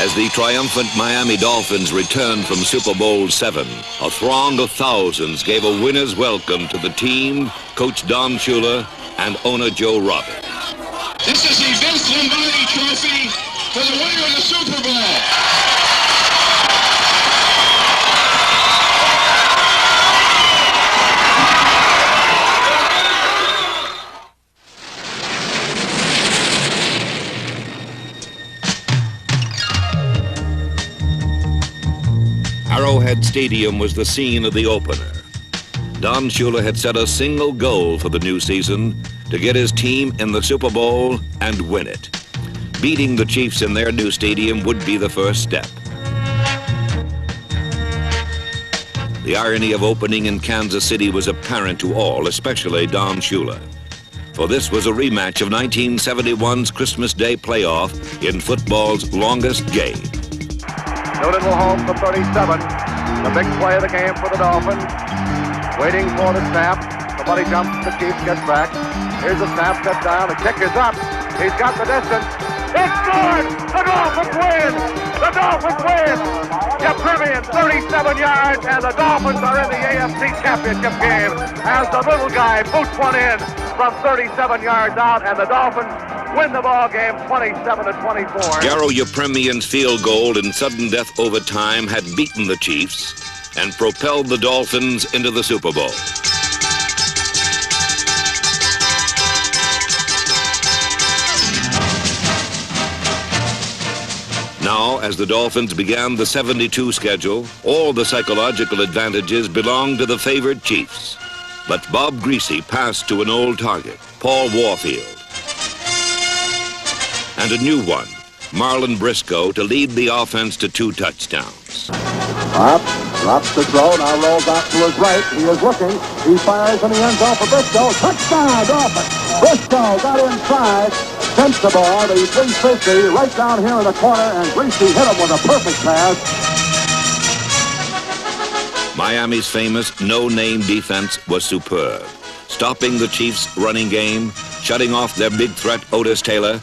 As the triumphant Miami Dolphins returned from Super Bowl VII, a throng of thousands gave a winner's welcome to the team, Coach Don Shula, and owner Joe Roberts. This is the Vince Lombardi Trophy for the winner of the Super Bowl. Arrowhead Stadium was the scene of the opener. Don Shula had set a single goal for the new season: to get his team in the Super Bowl and win it. Beating the Chiefs in their new stadium would be the first step. The irony of opening in Kansas City was apparent to all, especially Don Shula. For this was a rematch of 1971's Christmas Day playoff in football's longest game. Newton will hold for 37. The big play of the game for the Dolphins. Waiting for the snap. Somebody jumps, the Chiefs gets back. Here's the snap, set down, the kick is up. He's got the distance. It's good! The Dolphins win! The Dolphins win! Yepremian, 37 yards, and the Dolphins are in the AFC Championship game as the little guy boots one in from 37 yards out, and the Dolphins win the ball game 27-24. Garo Yepremian's field goal in sudden death overtime had beaten the Chiefs and propelled the Dolphins into the Super Bowl. Now, as the Dolphins began the 72 schedule, all the psychological advantages belonged to the favored Chiefs. But Bob Greasy passed to an old target, Paul Warfield, and a new one, Marlon Briscoe, to lead the offense to 2 touchdowns. Up, drops the throw, now rolls out to his right. He is looking. He fires in the end zone for Briscoe. Touchdown, Dolphins! Briscoe got inside, sent the ball, the 350, right down here in the corner, and Greasy hit him with a perfect pass. Miami's famous no-name defense was superb, stopping the Chiefs' running game, shutting off their big threat Otis Taylor,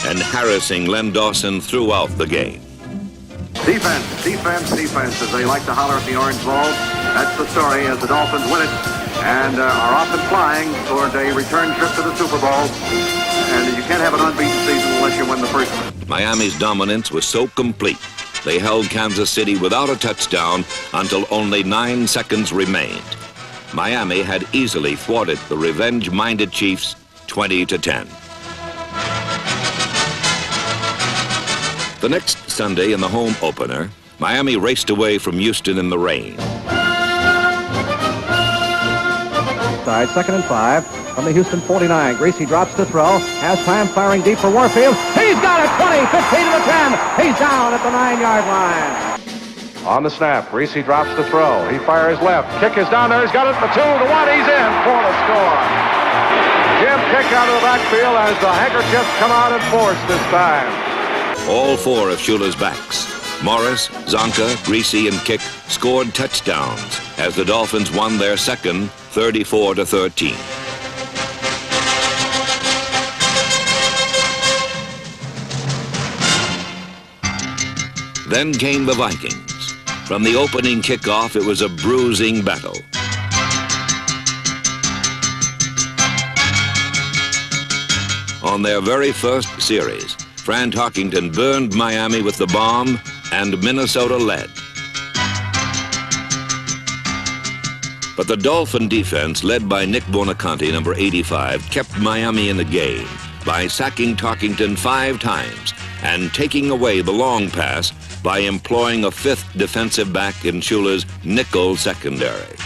and harassing Len Dawson throughout the game. Defense, defense, defense, as they like to holler at the orange ball. That's the story as the Dolphins win it and are off and flying toward a return trip to the Super Bowl. And you can't have an unbeaten season unless you win the first one. Miami's dominance was so complete, they held Kansas City without a touchdown until only 9 seconds remained. Miami had easily thwarted the revenge-minded Chiefs 20-10. The next Sunday in the home opener, Miami raced away from Houston in the rain. Side, 2nd and 5 from the Houston 49. Greasy drops to throw, has time, firing deep for Warfield. He's got it, 20, 15 to the 10. He's down at the 9-yard line. On the snap, Greasy drops to throw. He fires left. Kick is down there. He's got it for 2, the 1. He's in for the score. Jim kick out of the backfield as the handkerchiefs come out and force this time. All 4 of Shula's backs, Morris, Zonka, Greasy, and Kick, scored touchdowns as the Dolphins won their second 34-13. Then came the Vikings. From the opening kickoff, it was a bruising battle. On their very first series, Fran Tarkington burned Miami with the bomb, and Minnesota led. But the Dolphin defense, led by Nick Bonaconte, number 85, kept Miami in the game by sacking Tarkington 5 times and taking away the long pass by employing a 5th defensive back in Shula's nickel secondary.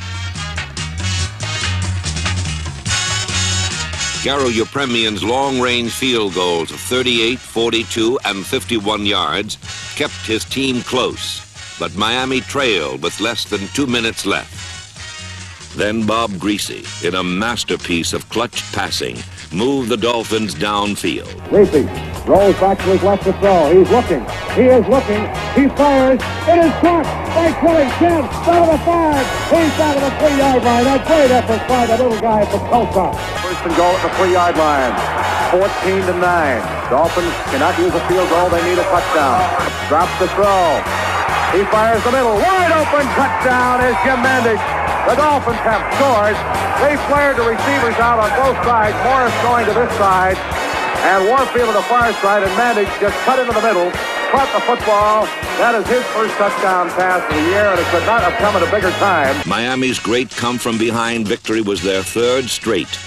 Garo Yepremian's long-range field goals of 38, 42, and 51 yards kept his team close, but Miami trailed with less than 2 minutes left. Then Bob Greasy, in a masterpiece of clutch passing, moved the Dolphins downfield. Greasy rolls back to his left to throw. He's looking. He is looking. He fires. It is caught by 20, 10, down to the 5. He's down to the 3-yard line. A great effort by the little guy from Tulsa. First and goal at the 3-yard line. 14-9. Dolphins cannot use a field goal. They need a touchdown. Drops the throw. He fires the middle. Wide open touchdown is Jim Mandich. The Dolphins have scored. They flared the receivers out on both sides. Morris going to this side, and Warfield to the far side, and Mandich just cut into the middle, caught the football. That is his first touchdown pass of the year, and it could not have come at a bigger time. Miami's great come-from-behind victory was their third straight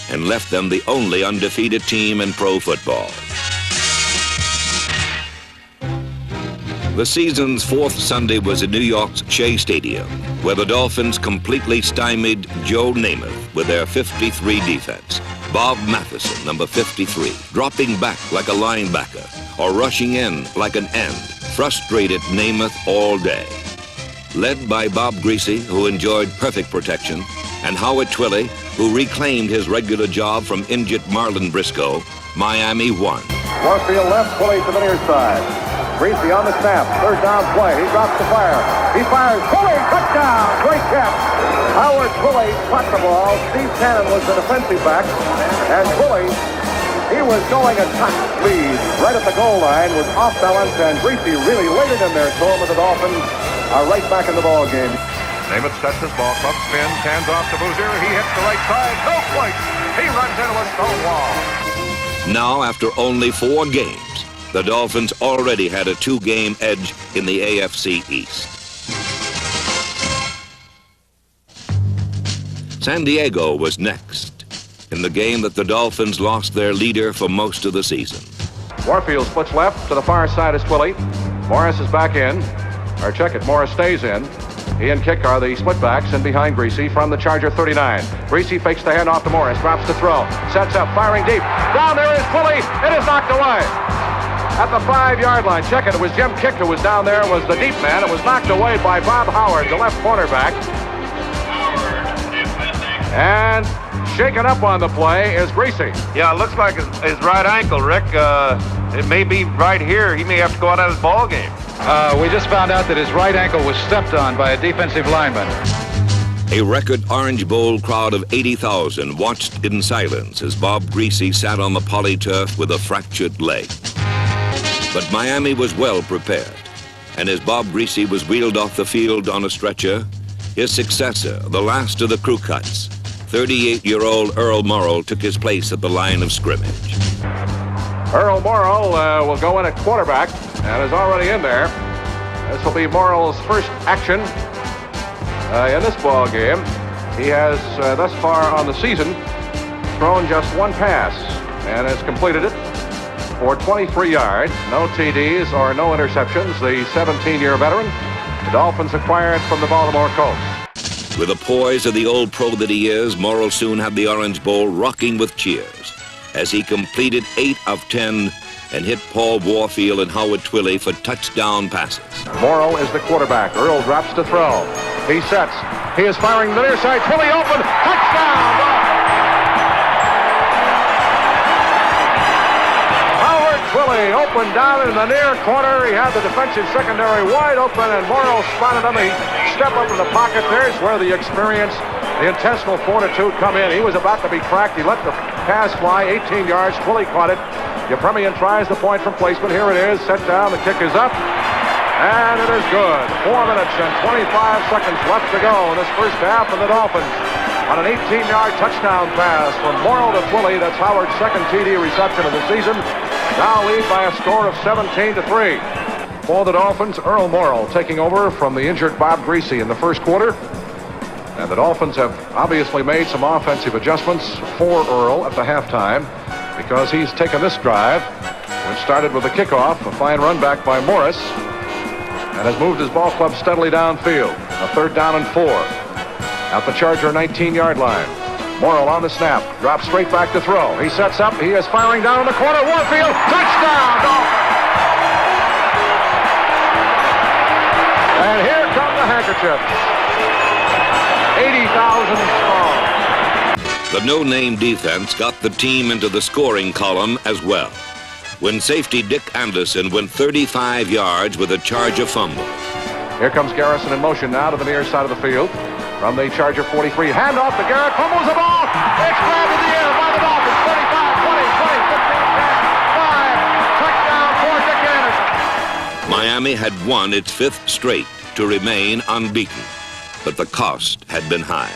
and left them the only undefeated team in pro football. The season's fourth Sunday was in New York's Shea Stadium, where the Dolphins completely stymied Joe Namath with their 53 defense. Bob Matheson, number 53, dropping back like a linebacker or rushing in like an end, frustrated Namath all day. Led by Bob Greasy, who enjoyed perfect protection, and Howard Twilley, who reclaimed his regular job from injured Marlon Briscoe, Miami won. Warfield left, Twilley to the near side. Greasy on the snap, third down play. He drops the fire. He fires. Twilley, touchdown! Great catch. Howard Twilley caught the ball. Steve Cannon was the defensive back. And Twilley, he was going a touch lead right at the goal line, was off balance, and Greasy really laid it in there to him, and the Dolphins are right back in the ball game. Namath sets his ball club, spins, hands off to Boozer. He hits the right side. No place. He runs into a stone wall. Now, after only 4 games, the Dolphins already had a 2-game edge in the AFC East. San Diego was next in the game that the Dolphins lost their leader for most of the season. Warfield splits left. To the far side is Twilley. Morris is back in. Or check it, Morris stays in. He and Kick are the split backs, and behind Greasy from the Charger 39. Greasy fakes the handoff to Morris, drops to throw, sets up, firing deep. Down there is Twilley. It is knocked away. At the 5-yard line, check it. It was Jim Kick who was down there, was the deep man. It was knocked away by Bob Howard, the left cornerback. And shaken up on the play is Greasy. Yeah, it looks like his right ankle, Rick. It may be right here. He may have to go out of his ball game. We just found out that his right ankle was stepped on by a defensive lineman. A record Orange Bowl crowd of 80,000 watched in silence as Bob Greasy sat on the polyturf with a fractured leg. But Miami was well prepared, and as Bob Greasy was wheeled off the field on a stretcher, his successor, the last of the crew cuts, 38-year-old Earl Morrall, took his place at the line of scrimmage. Earl Morrall will go in at quarterback and is already in there. This will be Morrall's first action in this ball game. He has thus far on the season thrown just 1 pass and has completed it for 23 yards, no TDs or no interceptions. The 17-year veteran, the Dolphins acquired from the Baltimore Colts. With the poise of the old pro that he is, Morrall soon had the Orange Bowl rocking with cheers as he completed 8 of 10 and hit Paul Warfield and Howard Twilley for touchdown passes. Morrall is the quarterback. Earl drops to throw. He sets. He is firing the near side. Twilley open. Touchdown! Howard Twilley open down in the near corner. He had the defensive secondary wide open, and Morrall spotted him. He stepped up in the pocket. There's where the experience, the intestinal fortitude come in. He was about to be cracked. He let the pass fly 18 yards. Twilley caught it. Yepremian tries the point from placement. Here it is. Set down. The kick is up. And it is good. 4 minutes and 25 seconds left to go in this first half, and the Dolphins on an 18-yard touchdown pass from Morrall to Twilley. That's Howard's second TD reception of the season. Now lead by a score of 17-3. For the Dolphins, Earl Morrall taking over from the injured Bob Greasy in the first quarter. And the Dolphins have obviously made some offensive adjustments for Earl at the halftime, because he's taken this drive, which started with a kickoff, a fine run back by Morris, and has moved his ball club steadily downfield. A 3rd down and 4 at the Charger 19-yard line. Morrall on the snap, drops straight back to throw. He sets up, he is firing down in the corner. Warfield, touchdown, Dolphins! And here come the handkerchiefs. 80,000 strong. The no-name defense got the team into the scoring column as well, when safety Dick Anderson went 35 yards with a Charger fumble. Here comes Garrison in motion now to the near side of the field. From the Charger 43, handoff to Garrett, fumbles the ball. It's grabbed in the air by the Dolphins. 35, 20, 20, 15, 10, 5, Miami had won its 5th straight to remain unbeaten, but the cost had been high.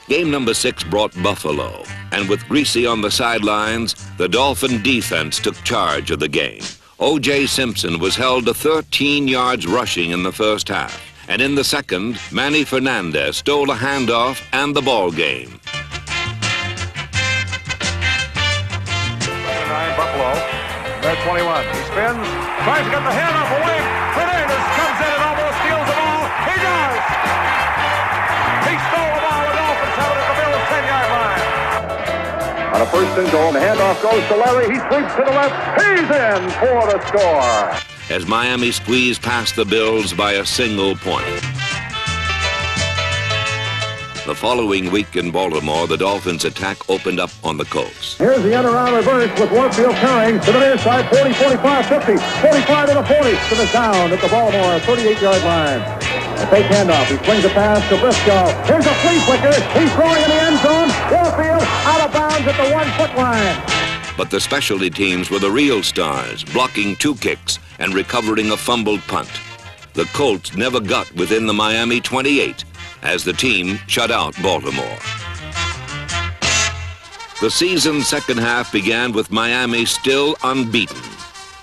Game number 6 brought Buffalo, and with Greasy on the sidelines, the Dolphin defense took charge of the game. O.J. Simpson was held to 13 yards rushing in the first half, and in the second, Manny Fernandez stole a handoff and the ball game. Buffalo, there's 21. He spins, tries to get the handoff away. Fernandez comes in and almost steals the ball. He does! He stole the ball. The Dolphins have it at the Bills' 10-yard line. On a 1st and goal, the handoff goes to Larry. He sweeps to the left. He's in for the score. As Miami squeezed past the Bills by a single point. The following week in Baltimore, the Dolphins' attack opened up on the coast. Here's the end around reverse with Warfield carrying to the near side, 40, 45, 50, 45 to the 40, to the down at the Baltimore 38-yard line. A fake handoff. He swings a pass to Briscoe. Here's a flea flicker. He's throwing in the end zone. Warfield out of bounds at the 1-foot line. But the specialty teams were the real stars, blocking 2 kicks and recovering a fumbled punt. The Colts never got within the Miami 28 as the team shut out Baltimore. The season's second half began with Miami still unbeaten.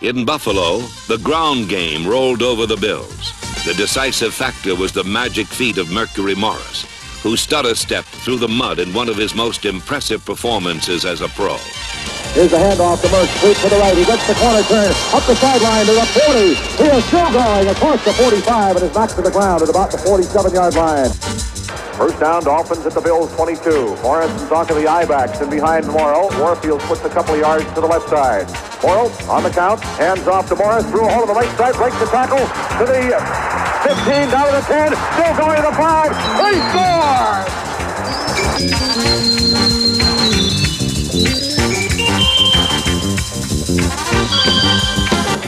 In Buffalo, the ground game rolled over the Bills. The decisive factor was the magic feet of Mercury Morris, who stutter-stepped through the mud in one of his most impressive performances as a pro. Here's the handoff to Merck. Sweep to the right. He gets the corner turn. Up the sideline to the 40. He is still going across the 45 and is knocked to the ground at about the 47-yard line. First down, Dolphins at the Bills' 22. Morrison's onto the I-backs and behind Morrow. Warfield puts a couple of yards to the left side. Morrow on the count, hands off to Morris, through a hole to the right side, breaks the tackle to the 15, down to the 10, still going to the 5. He scores!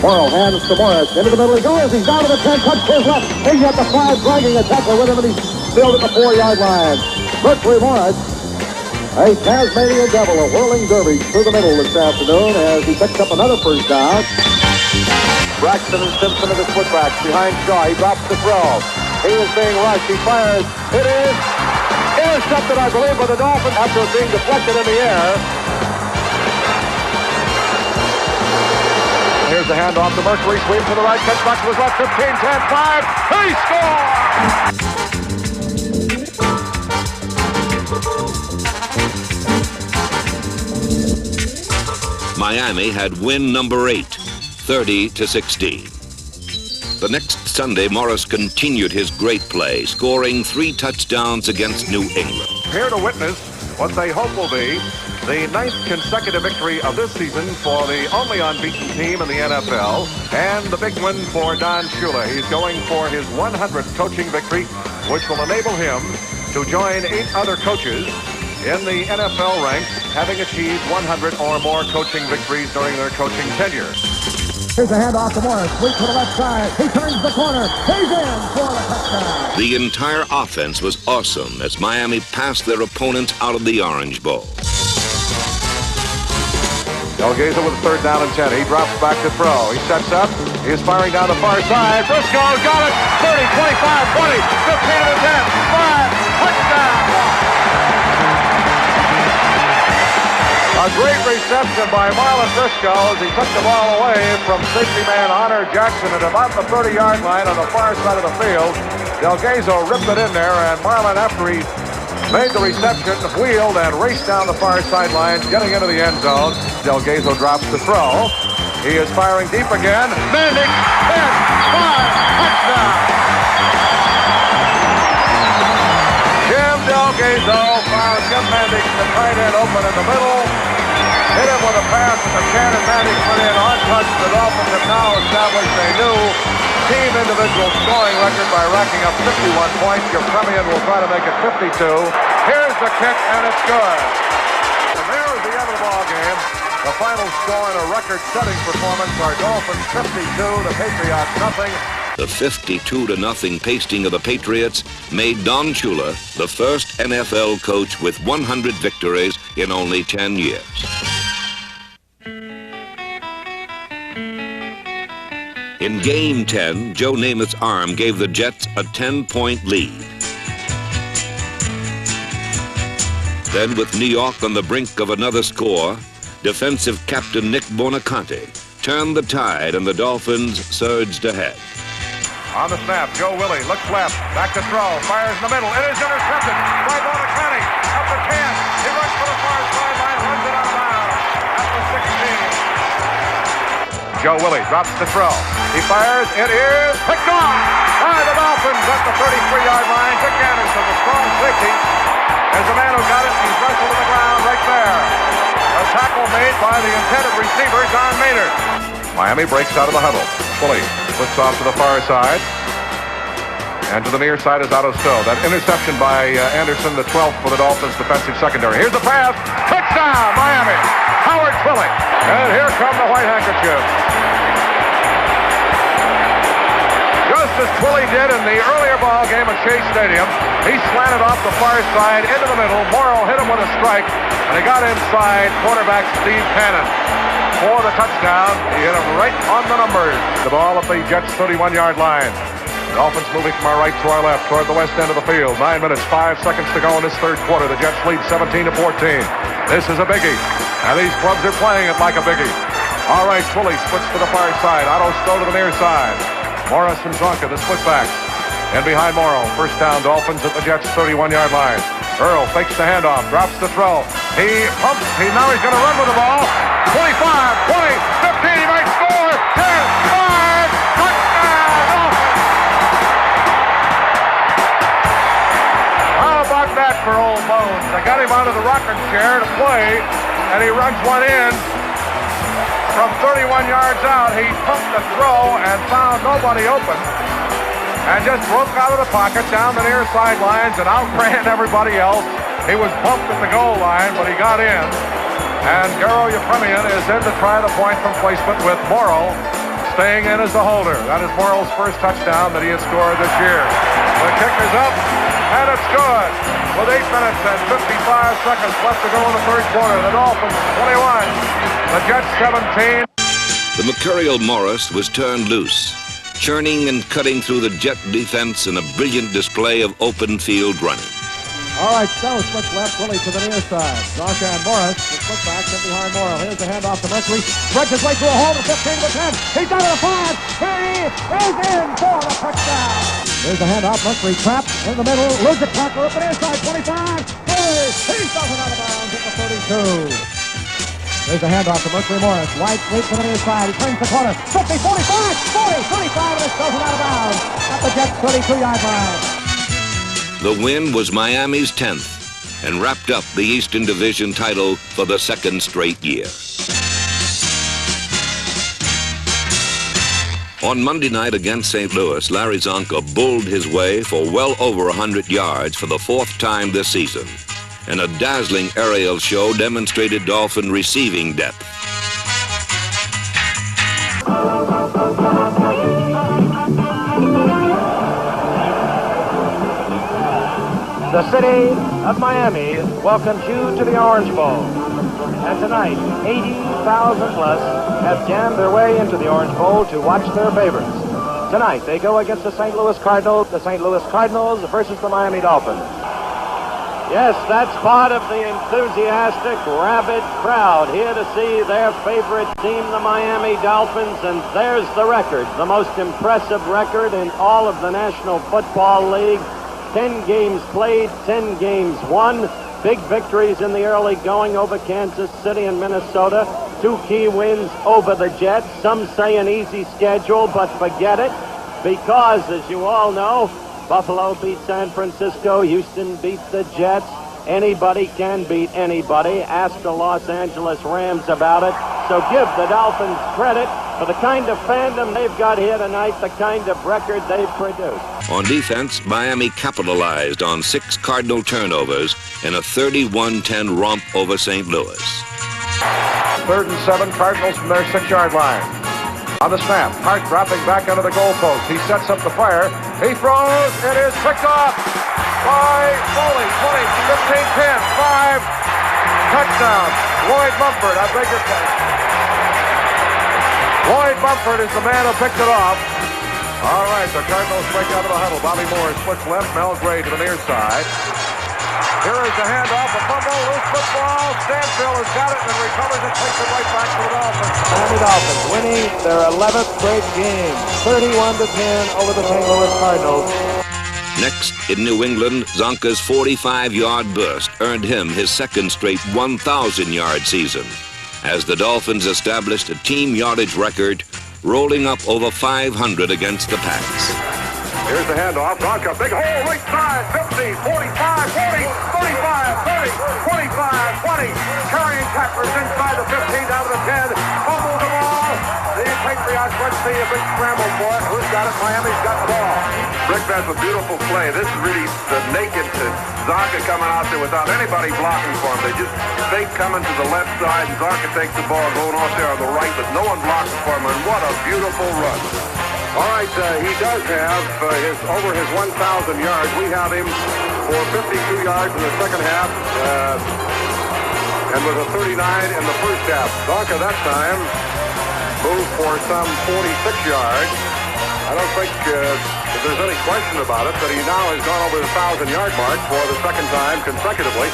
Morrow hands to Morris. Into the middle he goes. He's down to the 10, cuts to his left. He's at the 5, dragging a tackle with him, and he's still at the 4-yard line. Mercury Morris, a Tasmanian devil, a whirling derby through the middle this afternoon as he picks up another first down. Braxton and Simpson at his footbacks behind Shaw. He drops the throw. He is being rushed. He fires. It is intercepted, I believe, by the Dolphins after being deflected in the air. Here's the handoff to Mercury. Sweep to the right. Cuts back to his left. 15, 10, 5. He scores! Miami had win number 8, 30-16. The next Sunday, Morris continued his great play, scoring 3 touchdowns against New England. Here to witness what they hope will be the 9th consecutive victory of this season for the only unbeaten team in the NFL, and the big one for Don Shula. He's going for his 100th coaching victory, which will enable him to join 8 other coaches in the NFL ranks, having achieved 100 or more coaching victories during their coaching tenure. Here's a handoff to Morris. Sweep to the left side. He turns the corner. He's in for the touchdown. The entire offense was awesome as Miami passed their opponents out of the Orange Bowl. Delgado with a 3rd down and 10. He drops back to throw. He sets up. He is firing down the far side. Briscoe got it. 30, 25, 20, 15 to the 10. 5. Touchdown. A great reception by Marlon Briscoe as he took the ball away from safety man Honor Jackson at about the 30-yard line on the far side of the field. Delgado ripped it in there, and Marlon, after he made the reception, wheeled and raced down the far sideline, getting into the end zone. Delgado drops the throw. He is firing deep again. Mandic, 10, 5, touchdown. Jim Delgado found Jim Mandic, the tight end, open in the middle. Hit him with a pass that McCann and Mandic put in untouched. The Dolphins have now established a new team individual scoring record by racking up 51 points. Your Premian will try to make it 52. Here's the kick, and it's good. And there is the end of the ball game. The final score in a record-setting performance are Dolphins 52, the Patriots nothing. The 52-0 pasting of the Patriots made Don Shula the first NFL coach with 100 victories in only 10 years. In Game 10, Joe Namath's arm gave the Jets a 10-point lead. Then, with New York on the brink of another score, defensive captain Nick Bonaconte turned the tide and the Dolphins surged ahead. On the snap, Joe Willie looks left, back to throw, fires in the middle. It is intercepted by Bonaconte. Up the 10. He runs for the far sideline, runs it out of bounds at the 16. Joe Willie drops the throw. He fires. It is picked off by the Dolphins at the 33-yard line. Dick Anderson, the strong safety, is the man who got it. He's wrestled to the ground right there. A tackle made by the intended receiver, Don Maynard. Miami breaks out of the huddle. Willie flips off to the far side. And to the near side is Otto Stowe. That interception by Anderson, the 12th for the Dolphins defensive secondary. Here's the pass. Touchdown, Miami. Howard Twillie. And here come the White Handkerchiefs. Just as Twillie did in the earlier ball game at Shea Stadium, he slanted off the far side into the middle. Morrow hit him with a strike, and he got inside quarterback Steve Cannon for the touchdown. He hit him right on the numbers. The ball at the Jets' 31-yard line. Dolphins moving from our right to our left toward the west end of the field. 9 minutes, 5 seconds to go in this third quarter. The Jets lead 17-14. This is a biggie, and these clubs are playing it like a biggie. All right, Twillie splits to the far side. Otto Stowe to the near side. Morris and Zonka, the split backs. And behind Morrow, first down, Dolphins at the Jets' 31-yard line. Earl fakes the handoff, drops the throw. He pumps. Now he's going to run with the ball. 25, 20, 15, he might score. 10, 5, touchdown, Dolphins. How about that for old Bones? They got him out of the rocking chair to play, and he runs one in. From 31 yards out, he pumped the throw and found nobody open. And just broke out of the pocket down the near sidelines and outran everybody else. He was bumped at the goal line, but he got in. And Garo Yepremian is in to try the point from placement with Morrow staying in as the holder. That is Morrow's first touchdown that he has scored this year. The kick is up, and it's good. With 8 minutes and 55 seconds left to go in the third quarter, the Dolphins 21, the Jets 17. The Mercurial Morris was turned loose, churning and cutting through the Jet defense in a brilliant display of open field running. All right, Stowe splits left, Willie to the near side. Zonka and Morris, the split back in behind Morrow. Here's the handoff to Mercury. Breaks his way through a hole to 15 to 10. He's down to the 5. Here he is in for the touchdown. Here's the handoff. Mercury trapped in the middle. Loses the tackle up the near side. 25. 30. He's off and out of bounds at the 32. There's the handoff to Mercury Morris. Wide sweep to the near side. He turns the corner. 50, 45, 40, 35, and it's goes out of bounds at the Jets' 32-yard line. The win was Miami's 10th and wrapped up the Eastern Division title for the second straight year. On Monday night against St. Louis, Larry Zonka bulled his way for well over 100 yards for the 4th time this season, and a dazzling aerial show demonstrated Dolphin receiving depth. The city of Miami welcomes you to the Orange Bowl. And tonight, 80,000 plus have jammed their way into the Orange Bowl to watch their favorites. Tonight, they go against the St. Louis Cardinals versus the Miami Dolphins. Yes, that's part of the enthusiastic, rabid crowd here to see their favorite team, the Miami Dolphins, and there's the record, the most impressive record in all of the National Football League. 10 games played, 10 games won. Big victories in the early going over Kansas City and Minnesota. 2 key wins over the Jets. Some say an easy schedule, but forget it. Because, as you all know, Buffalo beat San Francisco. Houston beat the Jets. Anybody can beat anybody. Ask the Los Angeles Rams about it. So give the Dolphins credit for the kind of fandom they've got here tonight, the kind of record they've produced. On defense, Miami capitalized on 6 Cardinal turnovers in a 31-10 romp over St. Louis. 3rd and 7, Cardinals from their 6-yard line. On the snap, Hart dropping back under the goalpost. He sets up the fire. He throws. It is picked off by Foley. 20, 15, 10, 5. Touchdown. Lloyd Mumford, I beg your pardon. Floyd Mumford is the man who picked it off. All right, the Cardinals break out of the huddle. Bobby Moore splits left, Mel Gray to the near side. Here is the handoff, a fumble, loose football. Stanfield has got it and recovers it, takes it right back to the Dolphins. Miami Dolphins winning their 11th straight game, 31-10 over the St. Louis Cardinals. Next, in New England, Zonka's 45-yard burst earned him his second straight 1,000-yard season, as the Dolphins established a team yardage record, rolling up over 500 against the Pats. Here's the handoff. Zonka, big hole, right side, 50, 45, 40, 35, 30, 25, 20. Carrying tacklers inside the 15, down to the 10. Fumble the ball. The Patriots, let's see a big scramble for it. Who's got it? Miami's got the ball. Rick, that's a beautiful play. This is really the naked Zonka coming out there without anybody blocking for him. They just fake coming to the left side, and Zonka takes the ball going off there on the right, but no one blocking for him, and what a beautiful run. All right, he does have over his 1,000 yards. We have him for 52 yards in the second half and with a 39 in the first half. Zonka that time moved for some 46 yards. I don't think if there's any question about it that he now has gone over the 1,000-yard mark for the second time consecutively.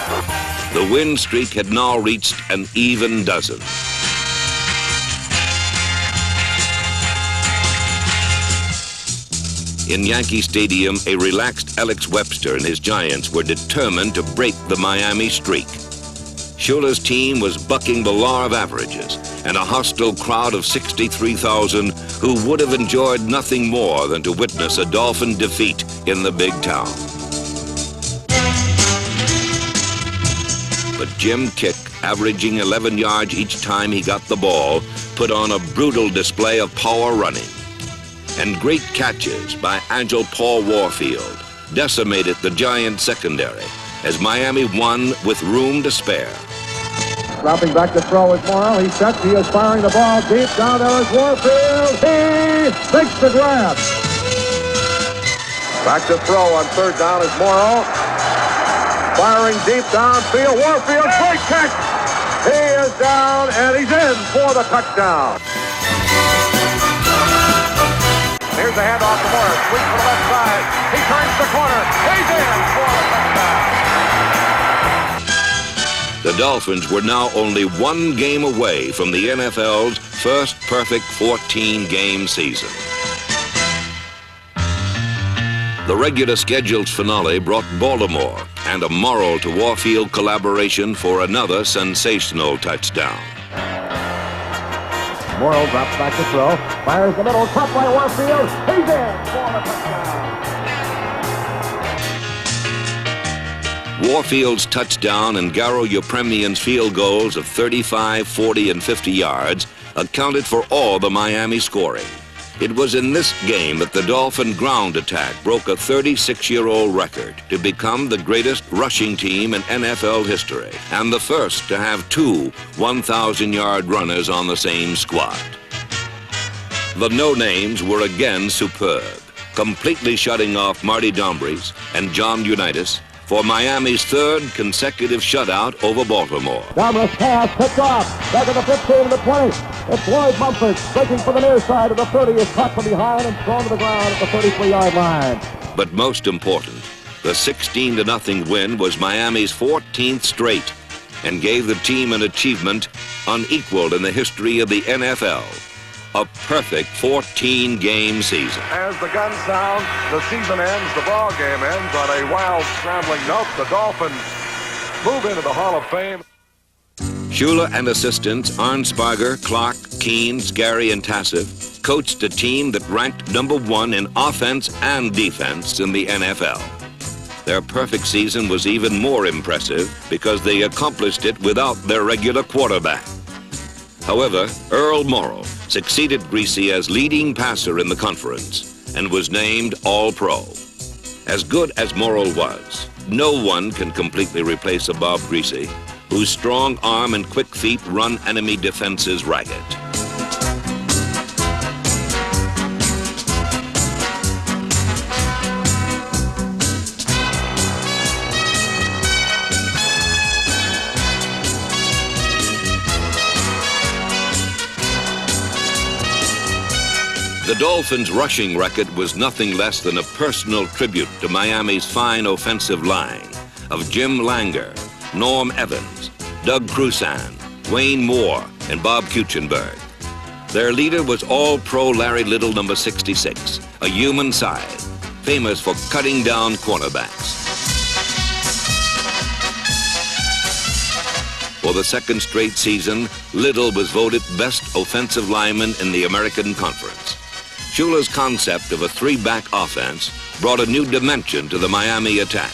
The win streak had now reached an even dozen. In Yankee Stadium, a relaxed Alex Webster and his Giants were determined to break the Miami streak. Shula's team was bucking the law of averages, and a hostile crowd of 63,000 who would have enjoyed nothing more than to witness a Dolphin defeat in the big town. But Jim Kick, averaging 11 yards each time he got the ball, put on a brutal display of power running. And great catches by agile Paul Warfield decimated the Giant secondary as Miami won with room to spare. Dropping back to throw is Morrow. He sets. He is firing the ball deep. Down there is Warfield. He makes the grab. Back to throw on third down is Morrow. Firing deep downfield. Warfield, great catch. He is down and he's in for the touchdown. Here's the handoff to Morris. Sweep for the left side. He turns the corner. He's in for the touchdown. The Dolphins were now only one game away from the NFL's first perfect 14-game season. The regular schedule's finale brought Baltimore and a Morrow to Warfield collaboration for another sensational touchdown. Morrow drops back to throw. Fires the middle. Caught by Warfield. He's in for the touchdown. Warfield's touchdown and Garo Yepremian's field goals of 35, 40, and 50 yards accounted for all the Miami scoring. It was in this game that the Dolphin ground attack broke a 36-year-old record to become the greatest rushing team in NFL history and the first to have two 1,000-yard runners on the same squad. The no-names were again superb, completely shutting off Marty Dombrys and John Unitas for Miami's third consecutive shutout over Baltimore. Dombrys pass, picked off. Back at the 15 and the 20. It's Floyd Mumford breaking for the near side of the 30. Is caught from behind and thrown to the ground at the 33-yard line. But most important, the 16-0 win was Miami's 14th straight and gave the team an achievement unequaled in the history of the NFL. A perfect 14-game season. As the gun sounds, the season ends, the ball game ends on a wild, scrambling note. The Dolphins move into the Hall of Fame. Shula and assistants Arnsparger, Clark, Keynes, Gary, and Tassif coached a team that ranked #1 in offense and defense in the NFL. Their perfect season was even more impressive because they accomplished it without their regular quarterback. However, Earl Morrall succeeded Greasy as leading passer in the conference and was named All-Pro. As good as Morrall was, no one can completely replace a Bob Greasy, whose strong arm and quick feet run enemy defenses ragged. The Dolphins' rushing record was nothing less than a personal tribute to Miami's fine offensive line of Jim Langer, Norm Evans, Doug Crusan, Wayne Moore, and Bob Kuechenberg. Their leader was All-Pro Larry Little, number 66, a human size, famous for cutting down cornerbacks. For the second straight season, Little was voted best offensive lineman in the American Conference. Shula's concept of a three-back offense brought a new dimension to the Miami attack.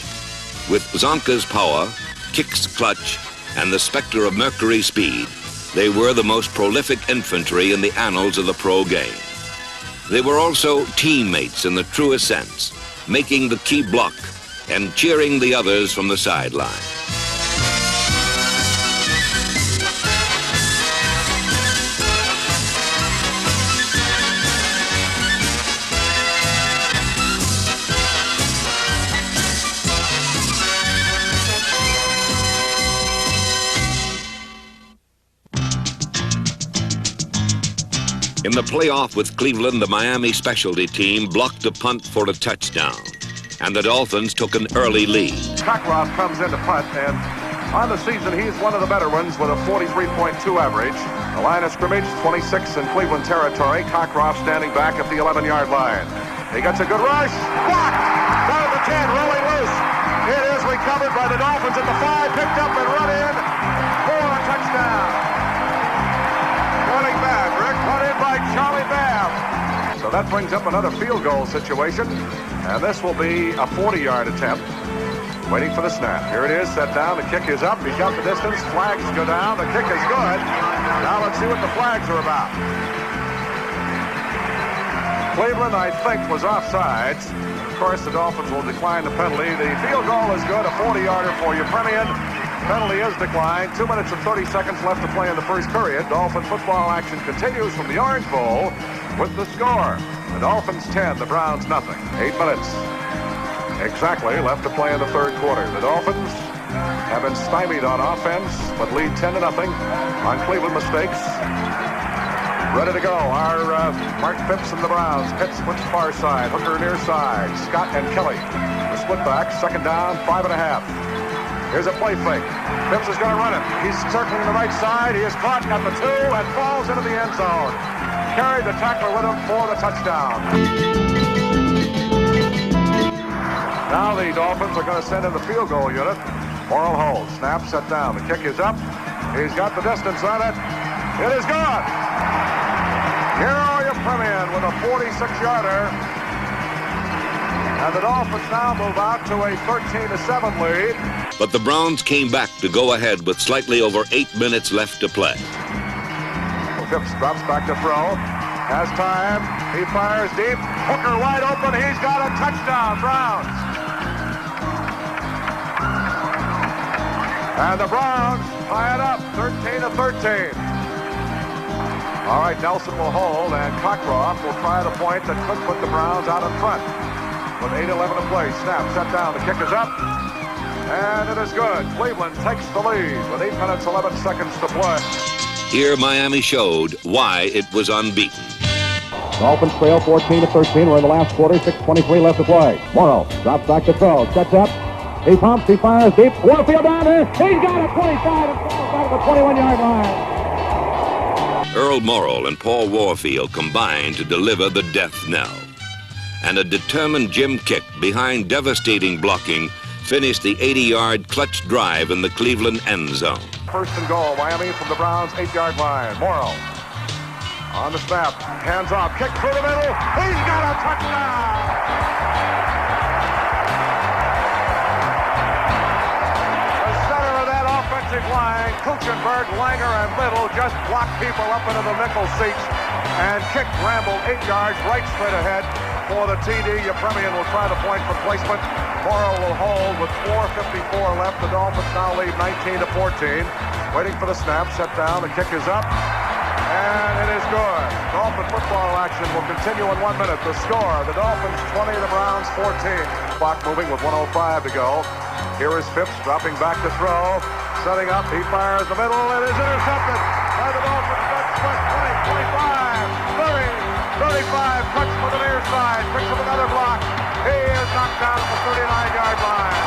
With Zonka's power, Kick's clutch, and the specter of Mercury's speed, they were the most prolific infantry in the annals of the pro game. They were also teammates in the truest sense, making the key block and cheering the others from the sideline. In the playoff with Cleveland, the Miami specialty team blocked a punt for a touchdown, and the Dolphins took an early lead. Cockcroft comes in to punt, and on the season, he's one of the better ones with a 43.2 average. The line of scrimmage, 26 in Cleveland territory. Cockcroft standing back at the 11-yard line. He gets a good rush. Blocked! Down at the 10, rolling loose. It is recovered by the Dolphins at the 5, picked up and run in for a touchdown. Running back, Rick, run in by Charlie Babb. So that brings up another field goal situation, and this will be a 40-yard attempt. Waiting for the snap. Here it is, set down. The kick is up. He's got the distance. Flags go down. The kick is good. Now let's see what the flags are about. Cleveland, I think, was offsides. Of course, the Dolphins will decline the penalty. The field goal is good, a 40-yarder for your Premium. Penalty is declined. 2 minutes and 30 seconds left to play in the first period. Dolphin football action continues from the Orange Bowl with the score. The Dolphins 10, the Browns nothing. 8 minutes exactly left to play in the third quarter. The Dolphins have been stymied on offense, but lead 10-0 on Cleveland mistakes. Ready to go. Our Mark Phipps and the Browns. Pitts switch far side. Hooker near side. Scott and Kelly. The split back. Second down, 5.5. Here's a play fake. Phipps is going to run it. He's circling the right side. He is caught at the 2 and falls into the end zone. Carried the tackler with him for the touchdown. Now the Dolphins are going to send in the field goal unit. Morrill holds. Snap set down. The kick is up. He's got the distance on it. It is good. Here are your Premium with a 46-yarder. And the Dolphins now move out to a 13-7 lead. But the Browns came back to go ahead with slightly over 8 minutes left to play. Phipps drops back to throw. Has time. He fires deep. Hooker wide open. He's got a touchdown, Browns. And the Browns tie it up, 13-13. All right, Nelson will hold, and Cockcroft will try the point that could put the Browns out in front. With 8:11 to play, snap, set down, the kick is up, and it is good. Cleveland takes the lead with 8 minutes, 11 seconds to play. Here, Miami showed why it was unbeaten. Dolphins trail 14-13. We're in the last quarter, 6:23 left to play. Morrow drops back to throw, sets up. He pumps, he fires deep. Warfield down there. He's got it, 25 and falls out of the 21-yard line. Earl Morrill and Paul Warfield combined to deliver the death knell. And a determined Jim Kick behind devastating blocking finished the 80-yard clutch drive in the Cleveland end zone. First and goal, Miami from the Browns' 8-yard line. Morrill on the snap, hands off, kick through the middle. He's got a touchdown! Line, Kuechenberg, Langer, and Little just blocked people up into the nickel seats and kick rambled 8 yards right straight ahead for the TD. Yepremian will try the point for placement. Morrow will hold with 4:54 left. The Dolphins now lead 19-14. Waiting for the snap, set down, the kick is up, and it is good. Dolphin football action will continue in 1 minute. The score, the Dolphins 20, the Browns 14. Clock moving with 1:05 to go. Here is Phipps dropping back to throw. Setting up, he fires the middle, it is intercepted by the Dolphins. 20, 25, 30, 35, cuts for the near side, picks up another block. He is knocked down at the 39-yard line.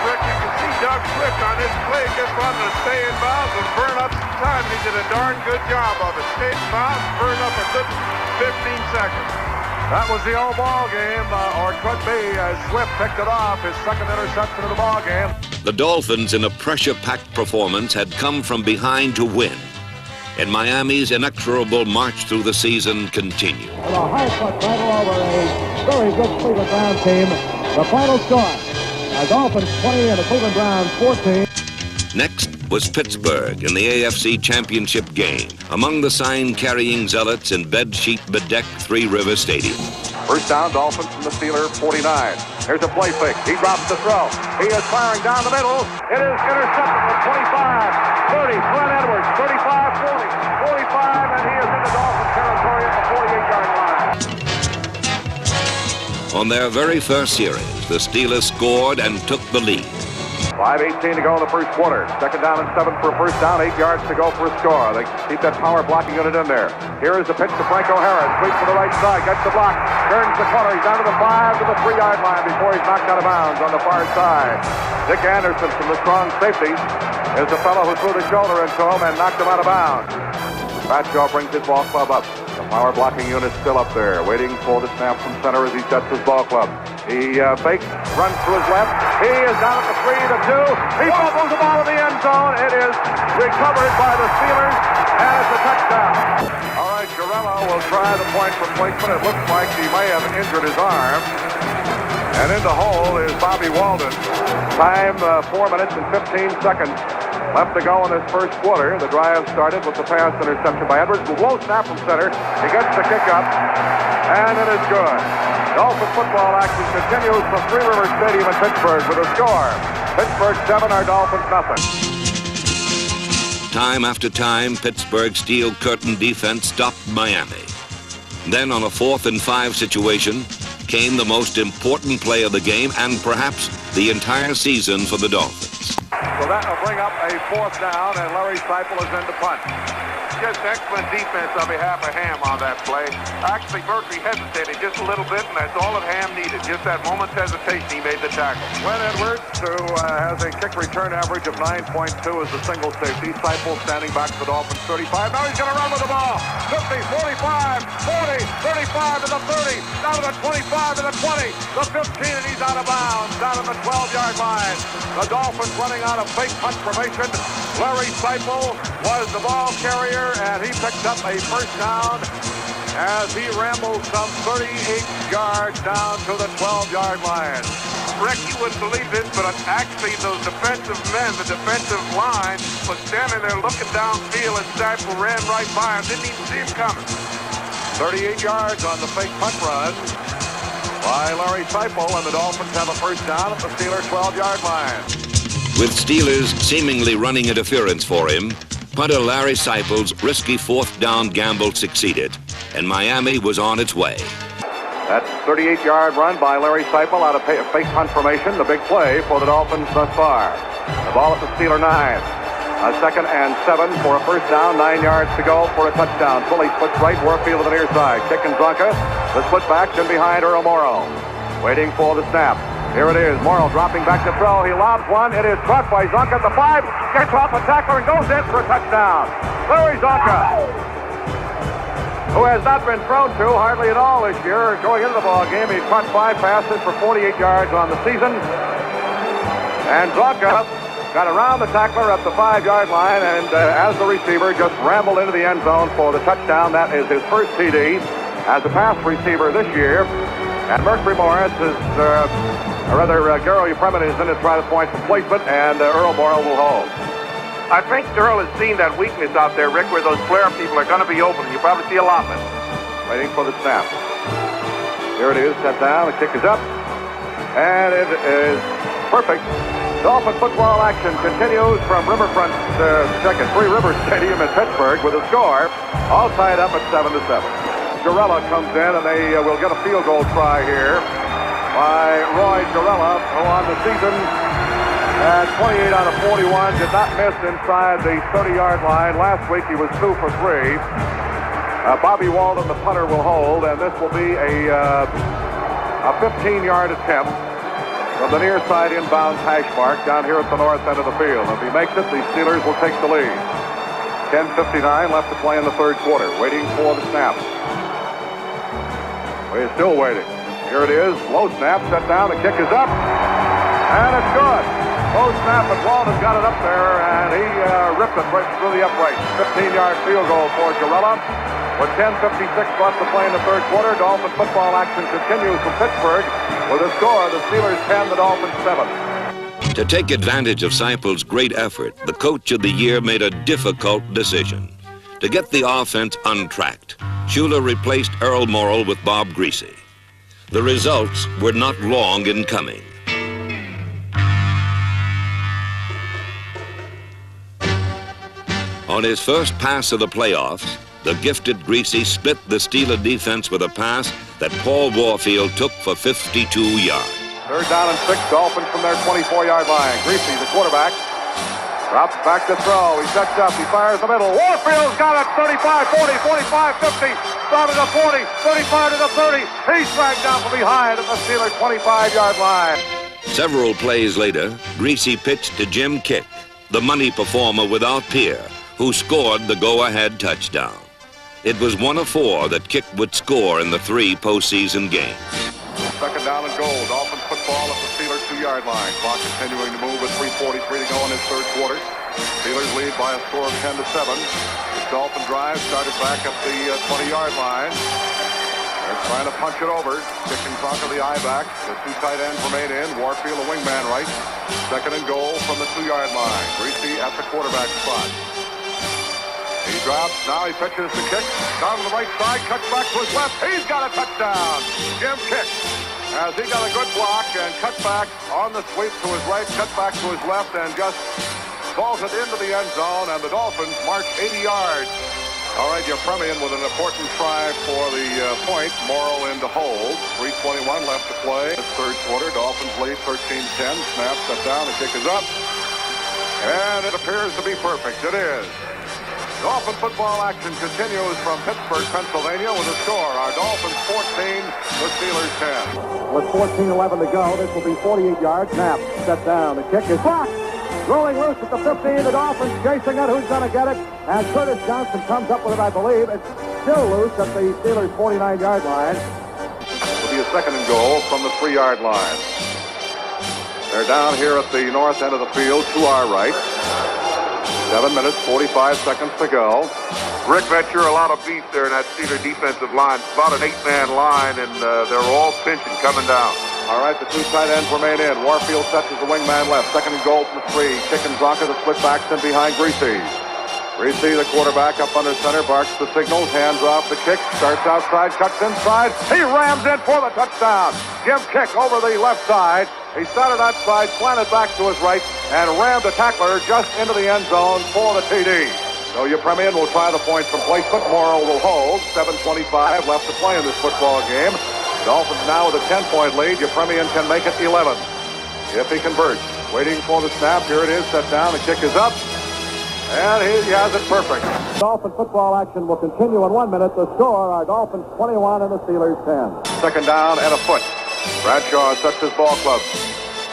Rick, you can see Doug Swift on this play just wanted to stay in bounds and burn up some time. He did a darn good job of it. Stayed in bounds, burned up a good 15 seconds. That was the old ball game, or it could be, as Swift picked it off, his second interception of the ball game. The Dolphins, in a pressure-packed performance, had come from behind to win. And Miami's inexorable march through the season continued. A high-fought battle over a very good Cleveland Browns team. The final score, the Dolphins 20 and the Cleveland Browns 14. Next was Pittsburgh in the AFC Championship game, among the sign-carrying zealots in bedsheet-bedecked Three River Stadium. First down, Dolphins from the Steeler 49. Here's a play fake. He drops the throw. He is firing down the middle. It is intercepted at 25, 30. Glenn Edwards, 35, 40, 45, and he is into Dolphin territory at the 48-yard line. On their very first series, the Steelers scored and took the lead. 5:18 to go in the first quarter. Second down and 7 for a first down. 8 yards to go for a score. They keep that power blocking unit in there. Here is the pitch to Franco Harris. Sweeps to the right side. Gets the block. Turns the corner. He's down to the 5 to the 3-yard line before he's knocked out of bounds on the far side. Dick Anderson from the strong safety is the fellow who threw the shoulder into him and knocked him out of bounds. Bradshaw brings his ball club up. The power blocking unit still up there, waiting for the snap from center as he sets his ball club. He fakes, runs to his left. He is down at the 3, the 2. He fumbles the ball in the end zone. It is recovered by the Steelers, and it's a touchdown. All right, Garello will try the point replacement. It looks like he may have injured his arm. And in the hole is Bobby Walden. Time 4 minutes and 15 seconds. Left to go in this first quarter. The drive started with the pass interception by Edwards. The low snap from center. He gets the kick up, and it is good. Dolphin football action continues from Three River Stadium in Pittsburgh with a score. Pittsburgh 7, our Dolphins nothing. Time after time, Pittsburgh's steel curtain defense stopped Miami. Then on a 4th and 5 situation came the most important play of the game and perhaps the entire season for the Dolphins. So that will bring up a 4th down, and Larry Seipel is in to punt. Just excellent defense on behalf of Ham on that play. Actually, Murphy hesitated just a little bit, and that's all that Ham needed. Just that moment's hesitation, he made the tackle. Glenn Edwards, who has a kick return average of 9.2 as a single safety. Seipel standing back to the Dolphins 35. Now he's going to run with the ball. 50, 45, 40, 35 to the 30, down to the 25 to the 20, the 15, and he's out of bounds, down on the 12-yard line. The Dolphins running out of fake punt formation. Larry Seipel was the ball carrier, and he picked up a first down as he rambled some 38 yards down to the 12-yard line. Rick, you wouldn't believe this, but actually those defensive men, the defensive line, was standing there looking downfield, and Seipel ran right by him, didn't even see him coming. 38 yards on the fake punt run by Larry Seipel, and the Dolphins have a first down at the Steelers' 12-yard line. With Steelers seemingly running interference for him, punter Larry Seipel's risky 4th down gamble succeeded, and Miami was on its way. That's 38-yard run by Larry Seipel out of fake punt formation. The big play for the Dolphins thus far. The ball at the Steeler 9. A 2nd and 7 for a first down. 9 yards to go for a touchdown. Fully splits right, Warfield to the near side. Kick and Zonka. The split backs in behind Earl Morrow. Waiting for the snap. Here it is. Morrow dropping back to throw. He lobs one. It is caught by Zonka at the 5. Gets off a tackler and goes in for a touchdown. Larry Zonka, who has not been thrown to hardly at all this year. Going into the ball game, he caught 5 passes for 48 yards on the season. And Zonka got around the tackler at the 5-yard line, and as the receiver, just rambled into the end zone for the touchdown. That is his first TD as a pass receiver this year. And Mercury Morris is, Garo Yepremin is in to try the point for placement, and Earl Morrow will hold. I think Earl has seen that weakness out there, Rick, where those flare people are going to be open. You probably see a lot of it. Waiting for the snap. Here it is, set down, the kick is up, and it is perfect. Dolphin football action continues from Riverfront, Three River Stadium in Pittsburgh with a score all tied up at 7-7. Garella comes in, and they will get a field goal try here by Roy Garella, who on the season And 28 out of 41, did not miss inside the 30-yard line. Last week he was 2 for 3. Bobby Walden, the punter, will hold, and this will be a 15-yard attempt from the near side inbound hash mark down here at the north end of the field. If he makes it, the Steelers will take the lead. 10:59 left to play in the third quarter. Waiting for the snap. We're still waiting. Here it is. Low snap, set down. The kick is up. And it's good. Low snap, but Walden got it up there, and he ripped it right through the upright. 15-yard field goal for Jarrella. With 10:56 left to play in the third quarter, Dolphin football action continues from Pittsburgh with a score, the Steelers 10, the Dolphins 7. To take advantage of Seipel's great effort, the coach of the year made a difficult decision. To get the offense untracked, Schuler replaced Earl Morrall with Bob Greasy. The results were not long in coming. On his first pass of the playoffs, the gifted Greasy split the Steeler defense with a pass that Paul Warfield took for 52 yards. Third down and 6, Dolphins from their 24-yard line. Greasy, the quarterback, drops back to throw. He sets up, he fires the middle. Warfield's got it, 35, 40, 45, 50, started to 40, 35 to the 30. He's dragged down from behind at the Steeler 25-yard line. Several plays later, Greasy pitched to Jim Kick, the money performer without peer, who scored the go-ahead touchdown. It was 1 of 4 that Kick would score in the 3 postseason games. Second down and goal. Dolphins football at the Steelers 2-yard line. Clock continuing to move with 3:43 to go in his third quarter. Steelers lead by a score of 10-7. The Dolphin drive started back at the 20-yard line. They're trying to punch it over. Kicking front of the I-back. The 2 tight ends remain in. Warfield, a wingman right. Second and goal from the 2-yard line. Greasy at the quarterback spot. He drops, now he pitches the kick, down to the right side, cuts back to his left, he's got a touchdown! Jim Kick, as he got a good block and cut back on the sweep to his right, cut back to his left, and just vaulted into the end zone, and the Dolphins march 80 yards. All right, you're Premian with an important try for the point. Morrall in to hold. 3:21 left to play. Third quarter, Dolphins lead 13-10. Snap, set down, the kick is up. And it appears to be perfect. It is. Dolphin football action continues from Pittsburgh, Pennsylvania with a score. Our Dolphins 14, the Steelers 10. With 14:11 to go, this will be 48 yards. Snap, set down. The kick is blocked. Rolling loose at the 15. The Dolphins chasing it. Who's going to get it? And Curtis Johnson comes up with it, I believe. It's still loose at the Steelers' 49-yard line. It will be a second and goal from the 3-yard line. They're down here at the north end of the field to our right. 7 minutes, 45 seconds to go. Rick, that's sure a lot of beef there in that Steeler defensive line. It's about an 8-man line, and they're all pinching coming down. All right, the 2 tight ends remain in. Warfield sets as the wingman left. Second and goal from the 3. Kick and Zonka, the split backs in behind Greasy. Greasy, the quarterback, up under center, barks the signals, hands off the kick, starts outside, cuts inside. He rams in for the touchdown. Jim Kick over the left side. He started outside, slanted back to his right, and rammed the tackler just into the end zone for the TD. So your Premian will try the point from placement. Morrall will hold. 7:25 left to play in this football game. Dolphins now with a 10-point lead. Your Premian can make it 11 if he converts. Waiting for the snap. Here it is, set down. The kick is up. And he has it perfect. Dolphin football action will continue in 1 minute. The score, our Dolphins 21 and the Steelers 10. Second down and a foot. Bradshaw sets his ball club.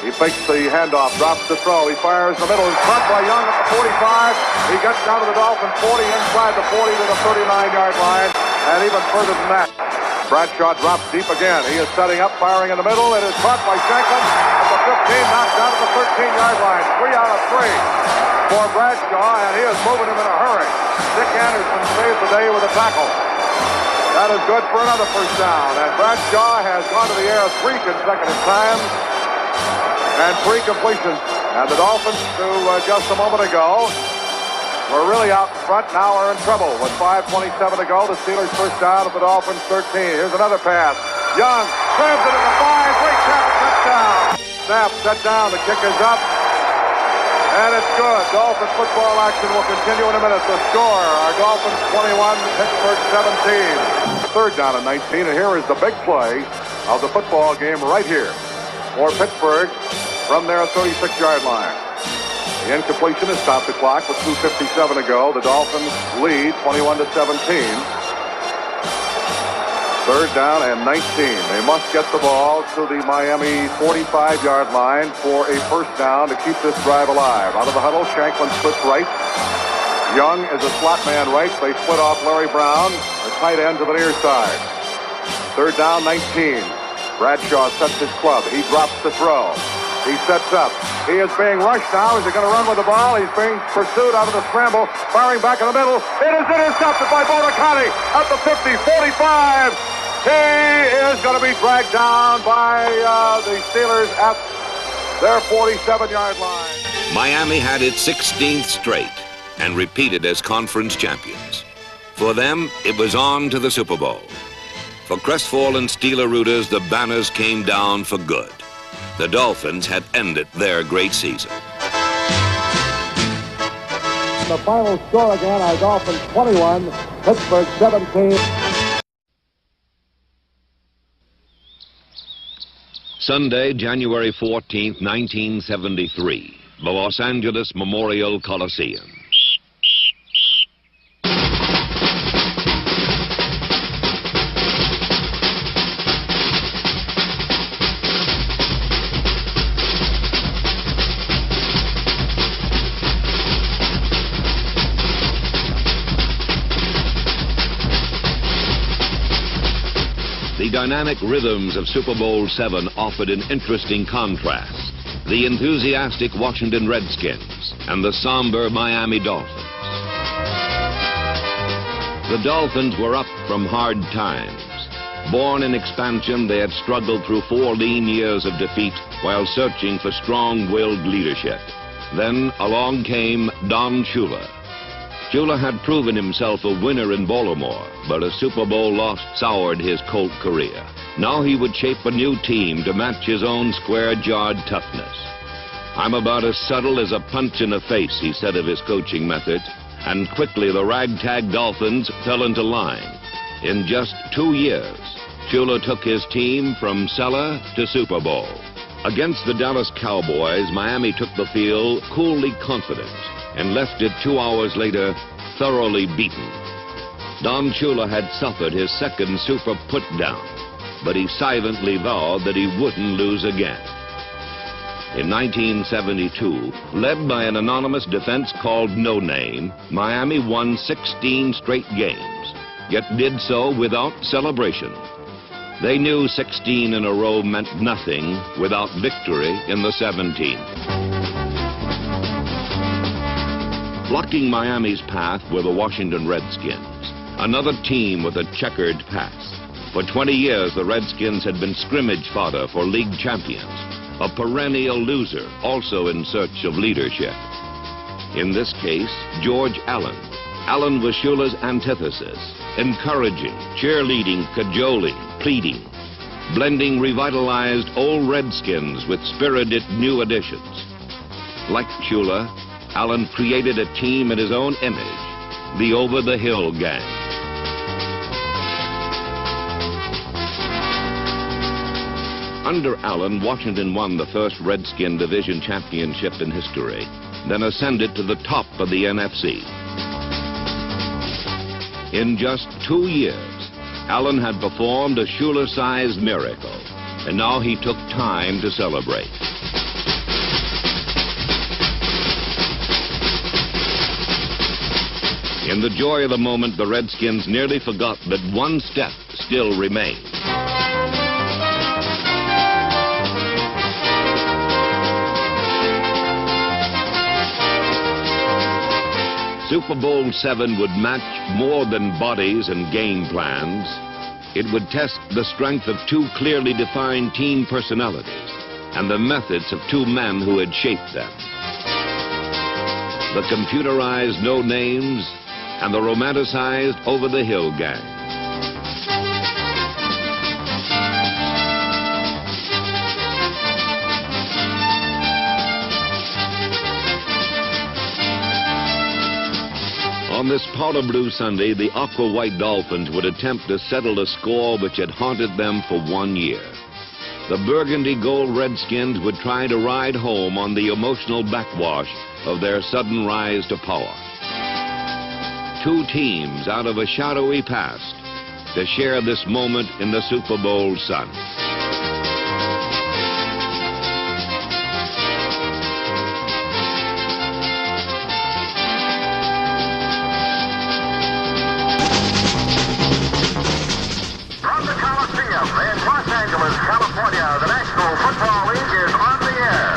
He fakes the handoff, drops the throw. He fires the middle. He's caught by Young at the 45. He gets down to the Dolphins 40, inside the 40 to the 39-yard line, and even further than that. Bradshaw drops deep again. He is setting up, firing in the middle. It is caught by Shanklin at the 15, knocked down at the 13-yard line. 3 out of 3 for Bradshaw, and he is moving him in a hurry. Dick Anderson saves the day with a tackle. That is good for another first down, and Bradshaw has gone to the air 3 consecutive times and 3 completions. And the Dolphins, who just a moment ago were really out in front, now are in trouble. With 5:27 to go, the Steelers first down at the Dolphins 13. Here's another pass. Young slams it in the 5, great catch, touchdown. Snap, set down, the kick is up. And it's good. Dolphin football action will continue in a minute. The score, our Dolphins 21, Pittsburgh 17. Third down and 19, and here is the big play of the football game right here. For Pittsburgh, from their 36-yard line. The incompletion has stopped the clock with 2:57 to go. The Dolphins lead 21-17. Third down and 19. They must get the ball to the Miami 45-yard line for a first down to keep this drive alive. Out of the huddle, Shanklin splits right. Young is a slot man right. They split off Larry Brown, the tight end, to the near side. Third down, 19. Bradshaw sets his club. He drops the throw. He sets up. He is being rushed now. Is he going to run with the ball? He's being pursued out of the scramble. Firing back in the middle. It is intercepted by Boracani at the 50, 45. He is going to be dragged down by the Steelers at their 47-yard line. Miami had its 16th straight and repeated as conference champions. For them, it was on to the Super Bowl. For crestfallen Steeler-rooters, the banners came down for good. The Dolphins had ended their great season. The final score again, our Dolphins 21, Pittsburgh 17. Sunday, January 14th, 1973, the Los Angeles Memorial Coliseum. The dynamic rhythms of Super Bowl VII offered an interesting contrast. The enthusiastic Washington Redskins and the somber Miami Dolphins. The Dolphins were up from hard times. Born in expansion, they had struggled through 4 lean years of defeat while searching for strong-willed leadership. Then along came Don Shula. Shula had proven himself a winner in Baltimore, but a Super Bowl loss soured his Colt career. Now he would shape a new team to match his own square-jawed toughness. "I'm about as subtle as a punch in the face," he said of his coaching methods, and quickly the ragtag Dolphins fell into line. In just 2 years, Shula took his team from cellar to Super Bowl. Against the Dallas Cowboys, Miami took the field coolly confident and left it 2 hours later thoroughly beaten. Don Shula had suffered his second super put-down, but he silently vowed that he wouldn't lose again. In 1972, led by an anonymous defense called No Name, Miami won 16 straight games, yet did so without celebration. They knew 16 in a row meant nothing without victory in the 17th. Blocking Miami's path were the Washington Redskins, another team with a checkered past. For 20 years, the Redskins had been scrimmage fodder for league champions, a perennial loser, also in search of leadership. In this case, George Allen. Allen was Shula's antithesis, encouraging, cheerleading, cajoling, pleading, blending revitalized old Redskins with spirited new additions. Like Shula, Allen created a team in his own image, the over-the-hill gang. Under Allen, Washington won the first Redskin Division championship in history, then ascended to the top of the NFC. In just 2 years, Allen had performed a Shula-sized miracle, and now he took time to celebrate. In the joy of the moment, the Redskins nearly forgot that one step still remained. Super Bowl VII would match more than bodies and game plans. It would test the strength of 2 clearly defined team personalities and the methods of 2 men who had shaped them. The computerized No Names and the romanticized over-the-hill gang. On this powder blue Sunday, the aqua-white Dolphins would attempt to settle a score which had haunted them for 1 year. the burgundy gold Redskins would try to ride home on the emotional backwash of their sudden rise to power. Two teams out of a shadowy past to share this moment in the Super Bowl sun. From the Coliseum in Los Angeles, California, the National Football League is on the air.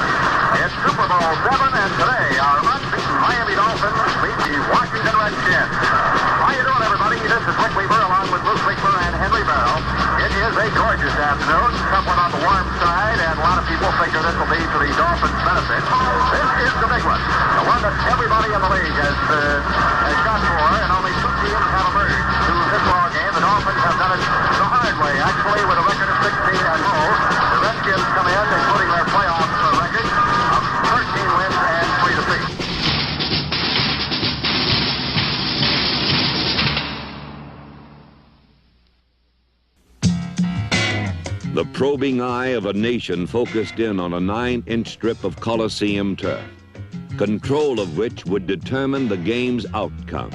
It's Super Bowl VII, and today our unbeaten Miami Dolphins meet the Washington Redskins. How you doing, everybody? This is Rick Weaver along with Bruce Winkler and Henry Barrow. It is a gorgeous afternoon, somewhat on the warm side, and a lot of people figure this will be to the Dolphins' benefit. This is the big one, the one that everybody in the league has got for, and only two teams have emerged to this ball game. The Dolphins have done it the hard way, actually, with a record of 16-0. The Redskins come in, including their playoff record of 13 wins and 3 defeats. The probing eye of a nation focused in on a 9-inch strip of Coliseum turf, control of which would determine the game's outcome.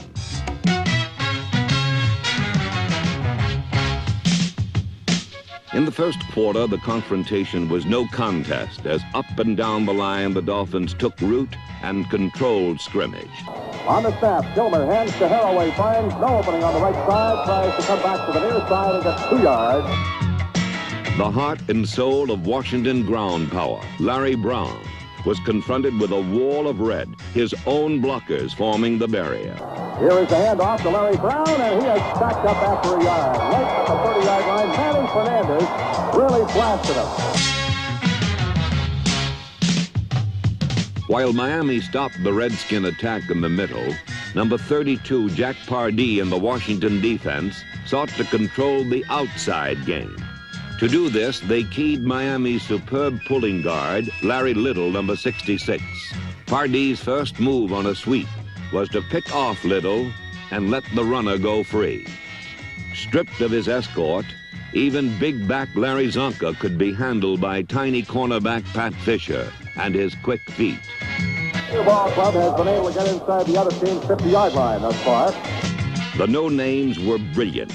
In the first quarter, the confrontation was no contest as up and down the line the Dolphins took root and controlled scrimmage. On the snap, Gilmer hands to Haraway, finds no opening on the right side, tries to come back to the near side and gets 2 yards. The heart and soul of Washington ground power, Larry Brown, was confronted with a wall of red, his own blockers forming the barrier. Here is the handoff to Larry Brown, and he has stacked up after a yard. Right at the 30-yard line, Manny Fernandez really blasted him. While Miami stopped the Redskin attack in the middle, number 32, Jack Pardee in the Washington defense sought to control the outside game. To do this, they keyed Miami's superb pulling guard, Larry Little, number 66. Pardee's first move on a sweep was to pick off Little and let the runner go free. Stripped of his escort, even big back Larry Zonka could be handled by tiny cornerback Pat Fisher and his quick feet. The ball club has been able to get inside the other team's 50-yard line thus far. The no-names were brilliant,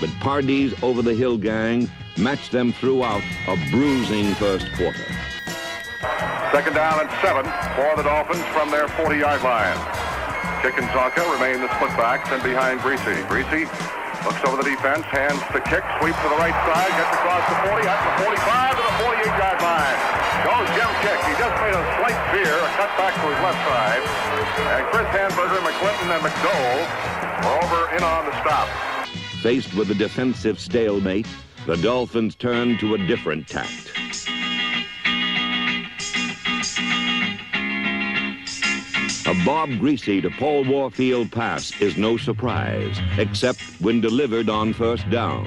but Pardee's over-the-hill gang matched them throughout a bruising first quarter. Second down and 7 for the Dolphins from their 40-yard line. Kick and Zonka remain the split backs and behind Greasy. Greasy looks over the defense, hands the kick, sweeps to the right side, gets across the 40, up the 45 to the 48-yard line. Goes Jim Kick. He just made a slight veer, a cut back to his left side. And Chris Hanburger, McClinton, and McDowell were over in on the stop. Faced with a defensive stalemate, the Dolphins turned to a different tact. A Bob Greasy to Paul Warfield pass is no surprise, except when delivered on first down.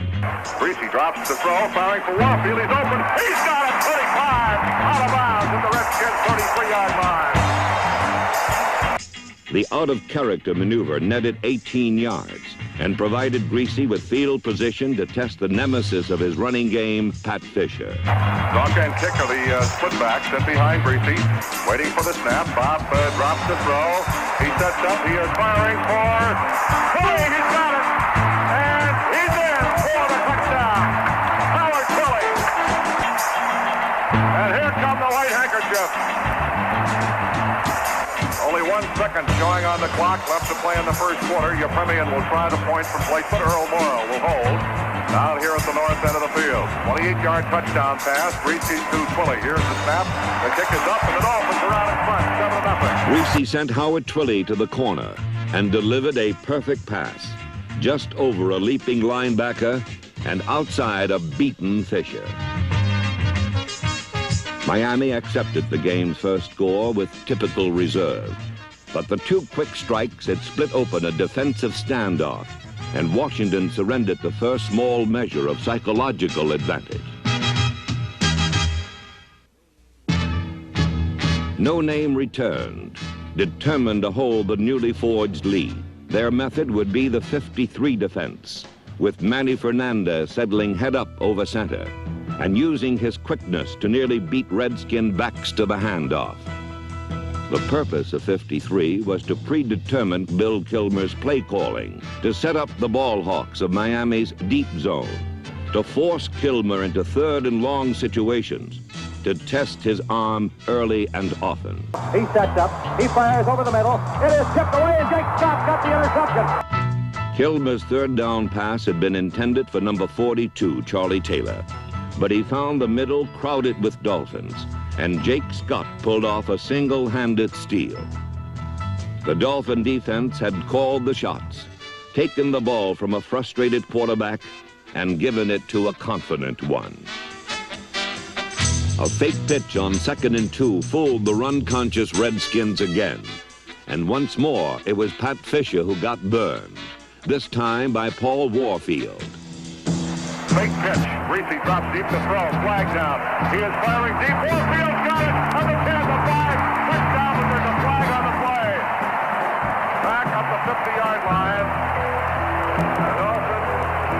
Greasy drops the throw, firing for Warfield. He's open. He's got it. 35 out of bounds at the Redskins' 33-yard line. The out-of-character maneuver netted 18 yards and provided Greasy with field position to test the nemesis of his running game, Pat Fisher. Zonka and Kick are the split backs, and behind Greasy, waiting for the snap. Bob drops the throw. He sets up. He is firing for Twilly. He's got it. And he's in for the touchdown. Howard Twilly. And here come the white handkerchiefs. Only 1 second showing on the clock left to play in the first quarter. Yepremian will try the point from place, but Earl Morrow will hold down here at the north end of the field. 28-yard touchdown pass. Greasy to Twilly. Here's the snap. The kick is up, and the Dolphins are out in front, 7-0. Greasy sent Howard Twilly to the corner and delivered a perfect pass, just over a leaping linebacker and outside a beaten Fisher. Miami accepted the game's first score with typical reserve, but the two quick strikes had split open a defensive standoff, and Washington surrendered the first small measure of psychological advantage. No Name returned, determined to hold the newly forged lead. Their method would be the 53 defense, with Manny Fernandez settling head up over center, and using his quickness to nearly beat Redskin backs to the handoff. The purpose of 53 was to predetermine Bill Kilmer's play calling, to set up the ball hawks of Miami's deep zone, to force Kilmer into third and long situations, to test his arm early and often. He sets up, he fires over the middle, it is tipped away, and Jake Scott got the interception. Kilmer's third down pass had been intended for number 42, Charlie Taylor, but he found the middle crowded with Dolphins, and Jake Scott pulled off a single-handed steal. The Dolphin defense had called the shots, taken the ball from a frustrated quarterback, and given it to a confident one. A fake pitch on 2nd and 2 fooled the run-conscious Redskins again. And once more, it was Pat Fisher who got burned, this time by Paul Warfield. Fake pitch. Greasy drops deep to throw. Flag down. He is firing deep. Warfield's got it. On the 10, the 5. Touchdown, but there's a flag on the play. Back up the 50-yard line. The Dolphins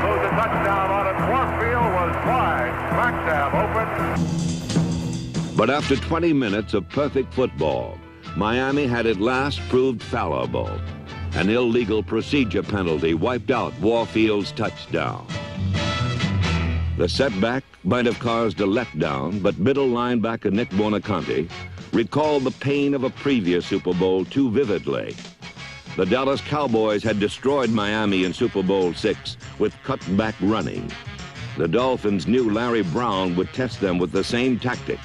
lose a touchdown on it. Warfield was wide. Backstab open. But after 20 minutes of perfect football, Miami had at last proved fallible. An illegal procedure penalty wiped out Warfield's touchdown. The setback might have caused a letdown, but middle linebacker Nick Buonaconti recalled the pain of a previous Super Bowl too vividly. The Dallas Cowboys had destroyed Miami in Super Bowl VI with cutback running. The Dolphins knew Larry Brown would test them with the same tactic.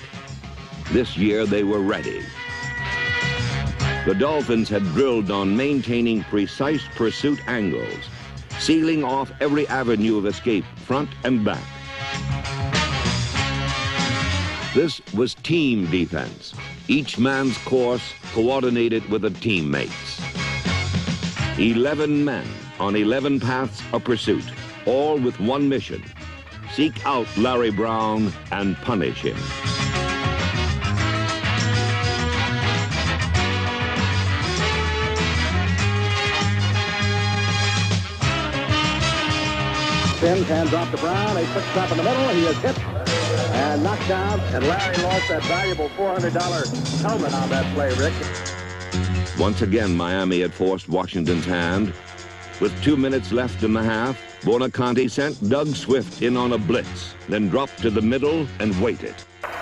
This year they were ready. The Dolphins had drilled on maintaining precise pursuit angles, sealing off every avenue of escape, front and back. This was team defense, each man's course coordinated with a teammate's. 11 men on 11 paths of pursuit, all with one mission: seek out Larry Brown and punish him. Spins, hands off to Brown. A quick stop in the middle. He is hit and knocked down. And Larry lost that valuable $400 helmet on that play, Rick. Once again, Miami had forced Washington's hand. With 2 minutes left in the half, Buonaconti sent Doug Swift in on a blitz, then dropped to the middle and waited.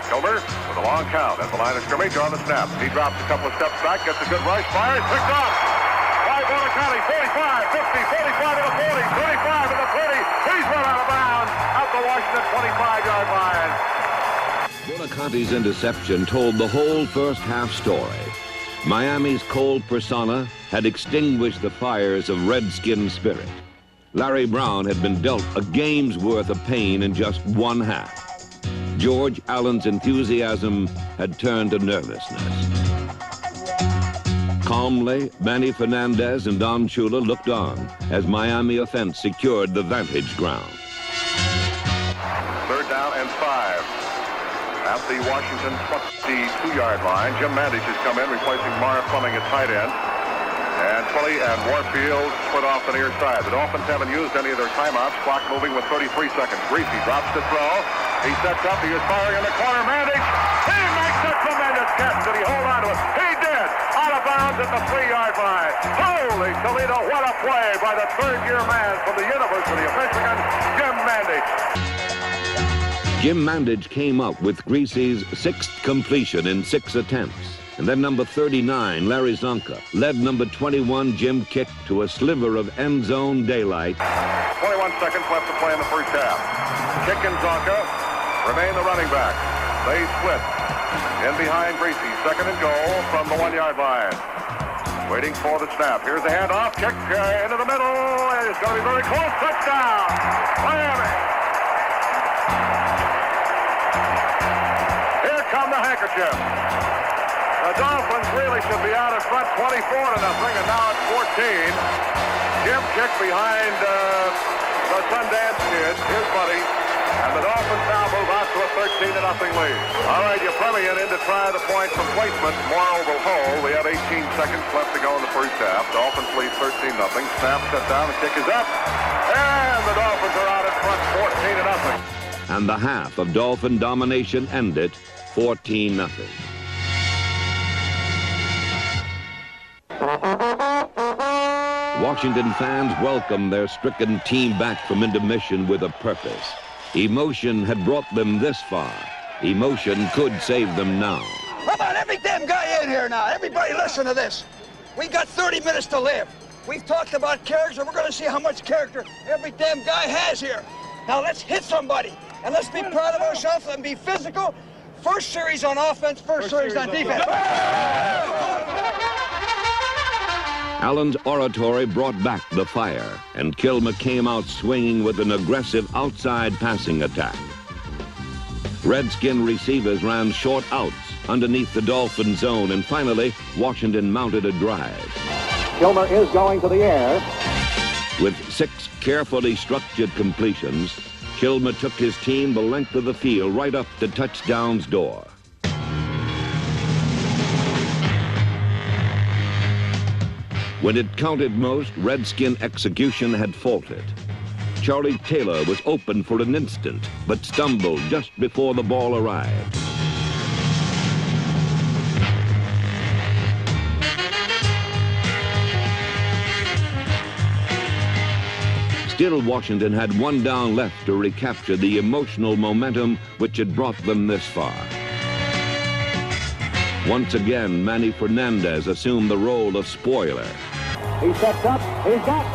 Kilmer with a long count at the line of scrimmage on the snap. He drops a couple of steps back, gets a good rush, fires, picked off by Buonaconti. 45, 50, 45 to the 40, 35 to the 30. He's run out of bounds out the Washington 25-yard line. Buonaconti's interception told the whole first half story. Miami's cold persona had extinguished the fires of Redskin spirit. Larry Brown had been dealt a game's worth of pain in just one half. George Allen's enthusiasm had turned to nervousness. Calmly, Manny Fernandez and Don Shula looked on as Miami offense secured the vantage ground. 3rd down and 5. At the Washington 22-yard line, Jim Mandich has come in, replacing Mara Fleming at tight end. And Twilley and Warfield split off the near side. The Dolphins haven't used any of their timeouts. Clock moving with 33 seconds. Greasy drops to throw. He sets up. He is firing in the corner. Mandich. He makes a tremendous catch. Did he hold on to it? He did. Out of bounds at the 3-yard line. Holy Toledo, what a play by the third-year man from the University of Michigan, Jim Mandich. Jim Mandich came up with Greasy's 6th completion in 6 attempts. And then number 39, Larry Zonka, led number 21, Jim Kick, to a sliver of end zone daylight. 21 seconds left to play in the first half. Kick and Zonka remain the running back. They split. In behind Greasy, 2nd and goal from the 1-yard line. Waiting for the snap. Here's the handoff. Kick into the middle. It's going to be very close. Touchdown, Miami. Here come the handkerchief. The Dolphins really should be out in front 24-0, and now it's 14. Jim Kick behind the Sundance kid, his buddy, and the Dolphins now move out to a 13-0 lead. All right, Yepremian in to try the point from placement. Morrow will hold. We have 18 seconds left to go in the first half. Dolphins lead 13-0. Snap set down, the kick is up, and the Dolphins are out in front 14-0. and the half of Dolphin domination ended 14-0. Washington fans welcomed their stricken team back from intermission with a purpose. Emotion had brought them this far. Emotion could save them now. How about every damn guy in here now? Everybody listen to this. We got 30 minutes to live. We've talked about character. We're going to see how much character every damn guy has here. Now let's hit somebody, and let's be proud of ourselves and be physical. First series on offense, first series on defense. Allen's oratory brought back the fire, and Kilmer came out swinging with an aggressive outside passing attack. Redskin receivers ran short outs underneath the Dolphin zone, and finally, Washington mounted a drive. Kilmer is going to the air. With 6 carefully structured completions, Kilmer took his team the length of the field right up to touchdown's door. When it counted most, Redskin execution had faltered. Charlie Taylor was open for an instant, but stumbled just before the ball arrived. Still, Washington had 1 down left to recapture the emotional momentum which had brought them this far. Once again, Manny Fernandez assumed the role of spoiler. He sets up, he's caught,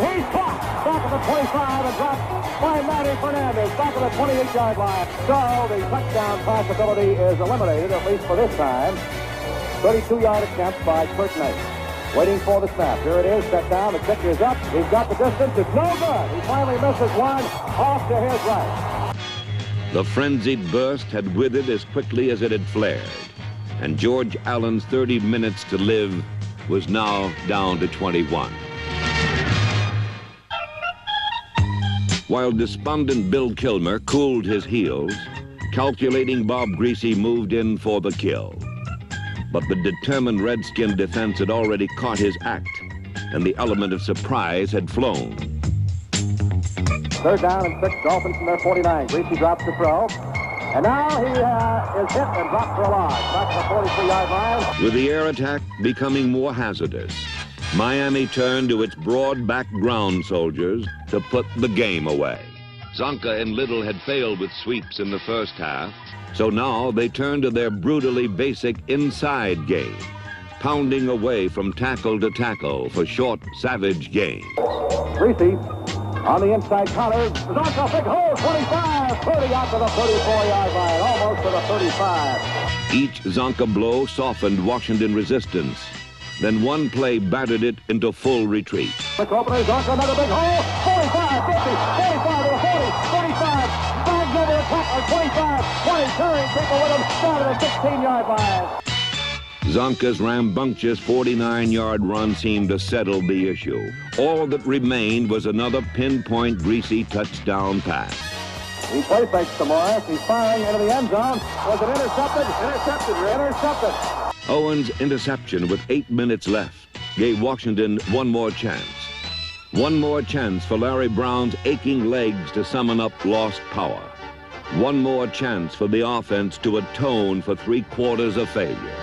back of the 25 and dropped by Manny Fernandez, back of the 28-yard line. So the touchdown possibility is eliminated, at least for this time. 32-yard attempt by Kurt Knight. Waiting for the snap. Here it is, set down, the kick is up, he's got the distance, it's no good. He finally misses one, off to his right. The frenzied burst had withered as quickly as it had flared, and George Allen's 30 minutes to live was now down to 21. While despondent Bill Kilmer cooled his heels, calculating Bob Greasy moved in for the kill. But the determined Redskin defense had already caught his act, and the element of surprise had flown. 3rd down and 6, Dolphins from their 49. Greasy drops the throw. And now he is hit and dropped for a loss. Back to the 43-yard line. With the air attack becoming more hazardous, Miami turned to its broad back ground soldiers to put the game away. Zonka and Little had failed with sweeps in the first half, so now they turned to their brutally basic inside game, pounding away from tackle to tackle for short, savage gains. Greasy on the inside counter. Zonka, big hole, 25, 30 out to the 34-yard line, almost to the 35. Each Zonka blow softened Washington resistance. Then one play battered it into full retreat. Quick opener, Zonka, another big hole, 45, 50, 45 to the 40, 45, bags over the top, 25, 20, turns, people with him, down to the 16-yard line. Zonka's rambunctious 49-yard run seemed to settle the issue. All that remained was another pinpoint Greasy touchdown pass. He play fakes to Morris. He's firing into the end zone. Was it intercepted? Intercepted. Owens' interception with 8 minutes left gave Washington one more chance. One more chance for Larry Brown's aching legs to summon up lost power. One more chance for the offense to atone for 3 quarters of failure.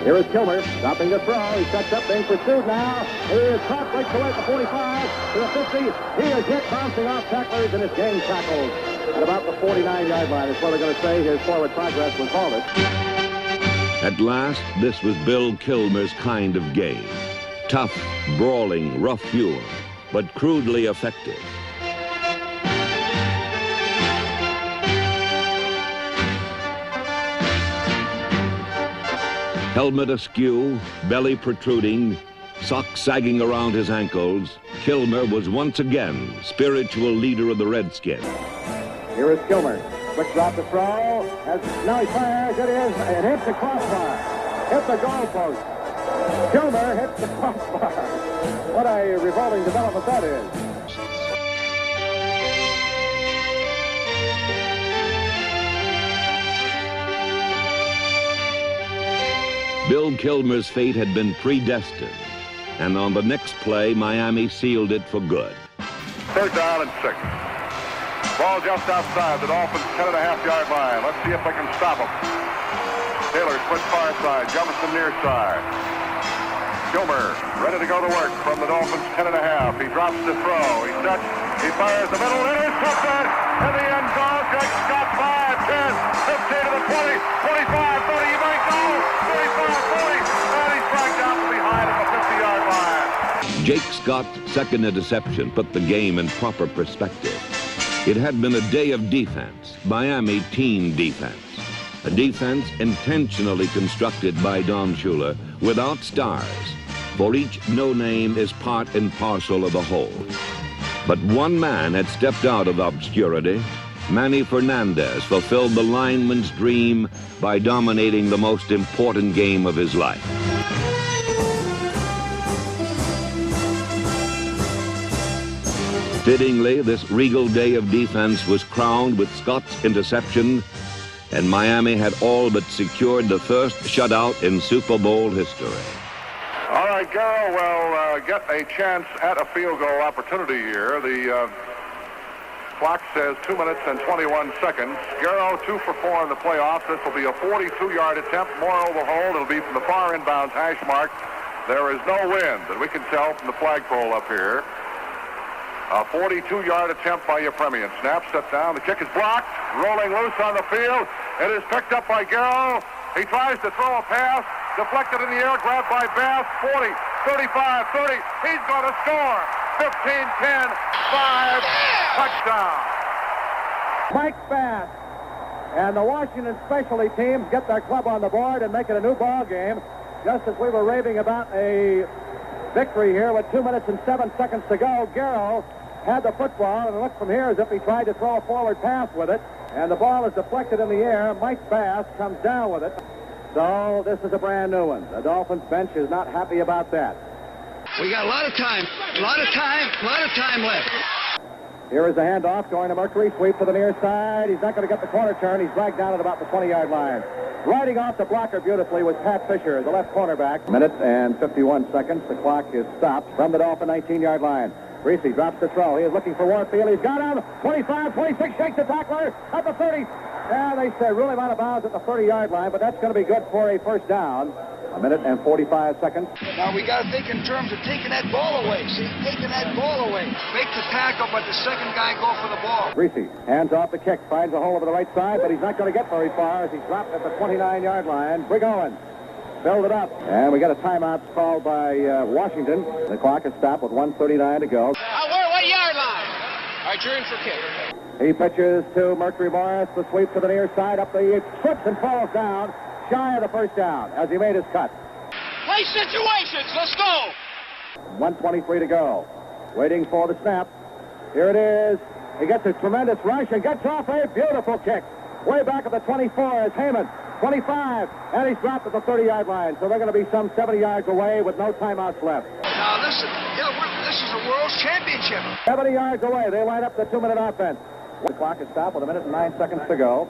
Here is Kilmer, stopping the throw. He sets up, being pursued now. He is caught, breaks away at the 45, to the 50. He is hit, bouncing off tacklers, and is game tackled at about the 49-yard line. That's what they're going to say. His forward progress was halted. At last, this was Bill Kilmer's kind of game. Tough, brawling, rough-hewn, but crudely effective. Helmet askew, belly protruding, socks sagging around his ankles, Kilmer was once again spiritual leader of the Redskins. Here is Kilmer. Quick drop to throw. Now he fires. It is. It hits the crossbar. Hit the goalpost. Kilmer hits the crossbar. What a revolting development that is. Bill Kilmer's fate had been predestined, and on the next play, Miami sealed it for good. 3rd down and 6. Ball just outside the Dolphins' 10.5-yard line. Let's see if they can stop them. Taylor splits far side, Jefferson near side. Kilmer ready to go to work from the Dolphins' 10.5. He drops the throw. He sets. He fires the middle. Intercepted in the end zone. Jake Scott 5, 10, 15 to the 20, 25, 30. He might go. 35, 40. And he's dragged down from behind at the 50-yard line. Jake Scott's second interception put the game in proper perspective. It had been a day of defense, Miami team defense. A defense intentionally constructed by Don Shula without stars, for each no-name is part and parcel of the whole. But one man had stepped out of obscurity. Manny Fernandez fulfilled the lineman's dream by dominating the most important game of his life. Fittingly, this regal day of defense was crowned with Scott's interception, and Miami had all but secured the first shutout in Super Bowl history. All right, Garrow will get a chance at a field goal opportunity here. The clock says 2 minutes and 21 seconds. Garrow 2 for 4 in the playoffs. This will be a 42-yard attempt. Morrow will hold. It'll be from the far inbounds hash mark. There is no wind that we can tell from the flagpole up here. A 42-yard attempt by Yepremian. Snap, step down. The kick is blocked. Rolling loose on the field. It is picked up by Garrow. He tries to throw a pass. Deflected in the air. Grabbed by Bass. 40, 35, 30. He's going to score. 15, 10, 5. Touchdown. Mike Bass and the Washington specialty teams get their club on the board and make it a new ball game. Just as we were raving about a victory here with 2 minutes and 7 seconds to go, Garrow had the football, and it looked from here as if he tried to throw a forward pass with it, and the ball is deflected in the air. Mike Bass comes down with it. So this is a brand new one. The Dolphins bench is not happy about that. We got a lot of time left. Here is the handoff going to Mercury. Sweep to the near side. He's not going to get the corner turn. He's dragged down at about the 20-yard line. Riding off the blocker beautifully was Pat Fisher, the left cornerback. Minute and 51 seconds. The clock is stopped from the Dolphin 19-yard line. Greasy drops the throw. He is looking for Warfield. He's got him. 25, 26, shakes the tackler at the 30. And they say rule him out of bounds at the 30-yard line, but that's going to be good for a first down. A minute and 45 seconds. Now we got to think in terms of taking that ball away. See, taking that ball away. Make the tackle, but the second guy go for the ball. Greasy hands off the kick, finds a hole over the right side, but he's not going to get very far as he's dropped at the 29-yard line. Brig Owen filled it up. And we got a timeout called by Washington. The clock is stopped with 1:39 to go. What yard line? All right, you're in for kick. He pitches to Mercury Morris. The sweep to the near side. Up the slips and falls down. Shy of the first down as he made his cut. Play situations. Let's go. 1:23 to go. Waiting for the snap. Here it is. He gets a tremendous rush and gets off a beautiful kick. Way back at the 24 is Heyman. 25, and he's dropped at the 30-yard line. So they're going to be some 70 yards away with no timeouts left. Now listen, this is a world championship. 70 yards away. They line up the 2-minute offense. The clock is stopped with 1 minute and 9 seconds to go.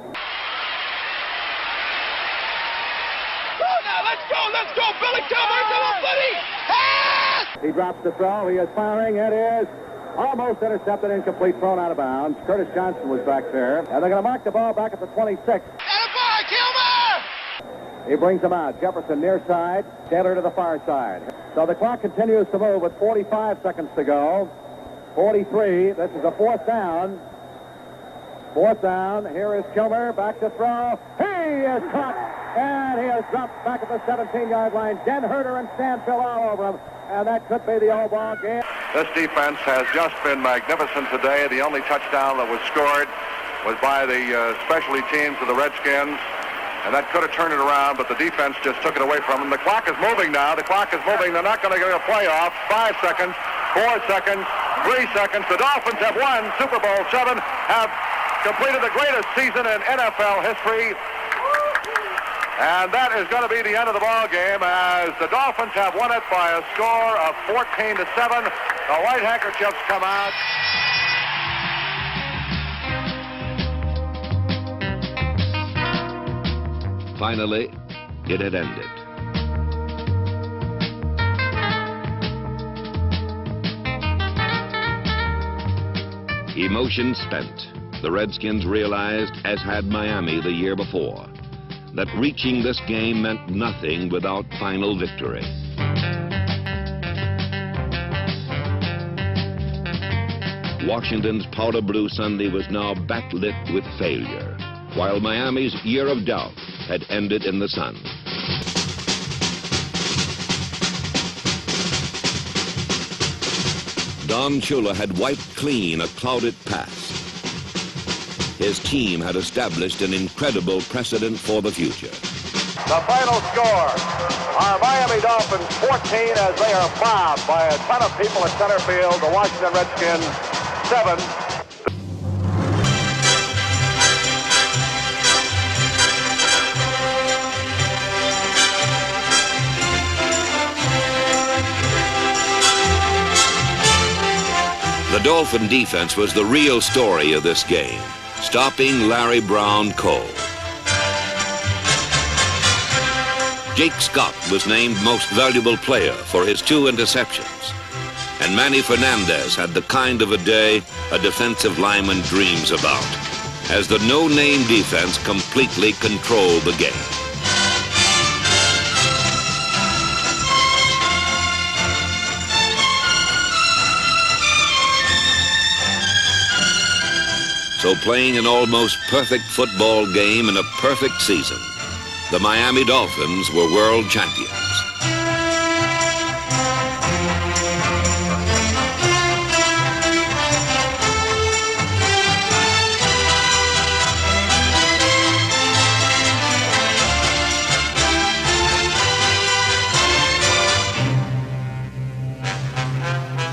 Let's go, Billy Kilmer, double buddy! He drops the throw. He is firing. It is almost intercepted, incomplete, thrown out of bounds. Curtis Johnson was back there. And they're going to mark the ball back at the 26. Attaboy, Kilmer! He brings him out. Jefferson near side, Taylor to the far side. So the clock continues to move with 45 seconds to go. 43. This is a fourth down. Fourth down. Here is Kilmer back to throw. He is caught. And he is dropped back at the 17-yard line. Den Herter and Stanfill all over him. And that could be the old ball game. This defense has just been magnificent today. The only touchdown that was scored was by the specialty teams of the Redskins. And that could have turned it around, but the defense just took it away from them. The clock is moving now. The clock is moving. They're not going to get a playoff. 5 seconds, 4 seconds, 3 seconds. The Dolphins have won Super Bowl VII, have completed the greatest season in NFL history. And that is going to be the end of the ball game as the Dolphins have won it by a score of 14-7. The white handkerchiefs come out. Finally, it had ended. Emotion spent, the Redskins realized, as had Miami the year before, that reaching this game meant nothing without final victory. Washington's powder blue Sunday was now backlit with failure, while Miami's year of doubt had ended in the sun. Don Shula had wiped clean a clouded past. His team had established an incredible precedent for the future. The final score, our Miami Dolphins 14 as they are mobbed by a ton of people at center field. The Washington Redskins 7. The Dolphin defense was the real story of this game, stopping Larry Brown cold. Jake Scott was named Most Valuable Player for his 2 interceptions. And Manny Fernandez had the kind of a day a defensive lineman dreams about, as the no-name defense completely controlled the game. So playing an almost perfect football game in a perfect season, the Miami Dolphins were world champions.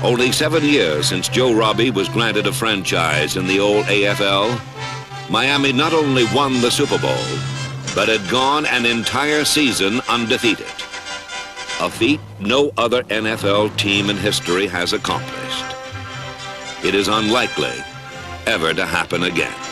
Only 7 years since Joe Robbie was granted a franchise in the old AFL, Miami not only won the Super Bowl, but had gone an entire season undefeated. A feat no other NFL team in history has accomplished. It is unlikely ever to happen again.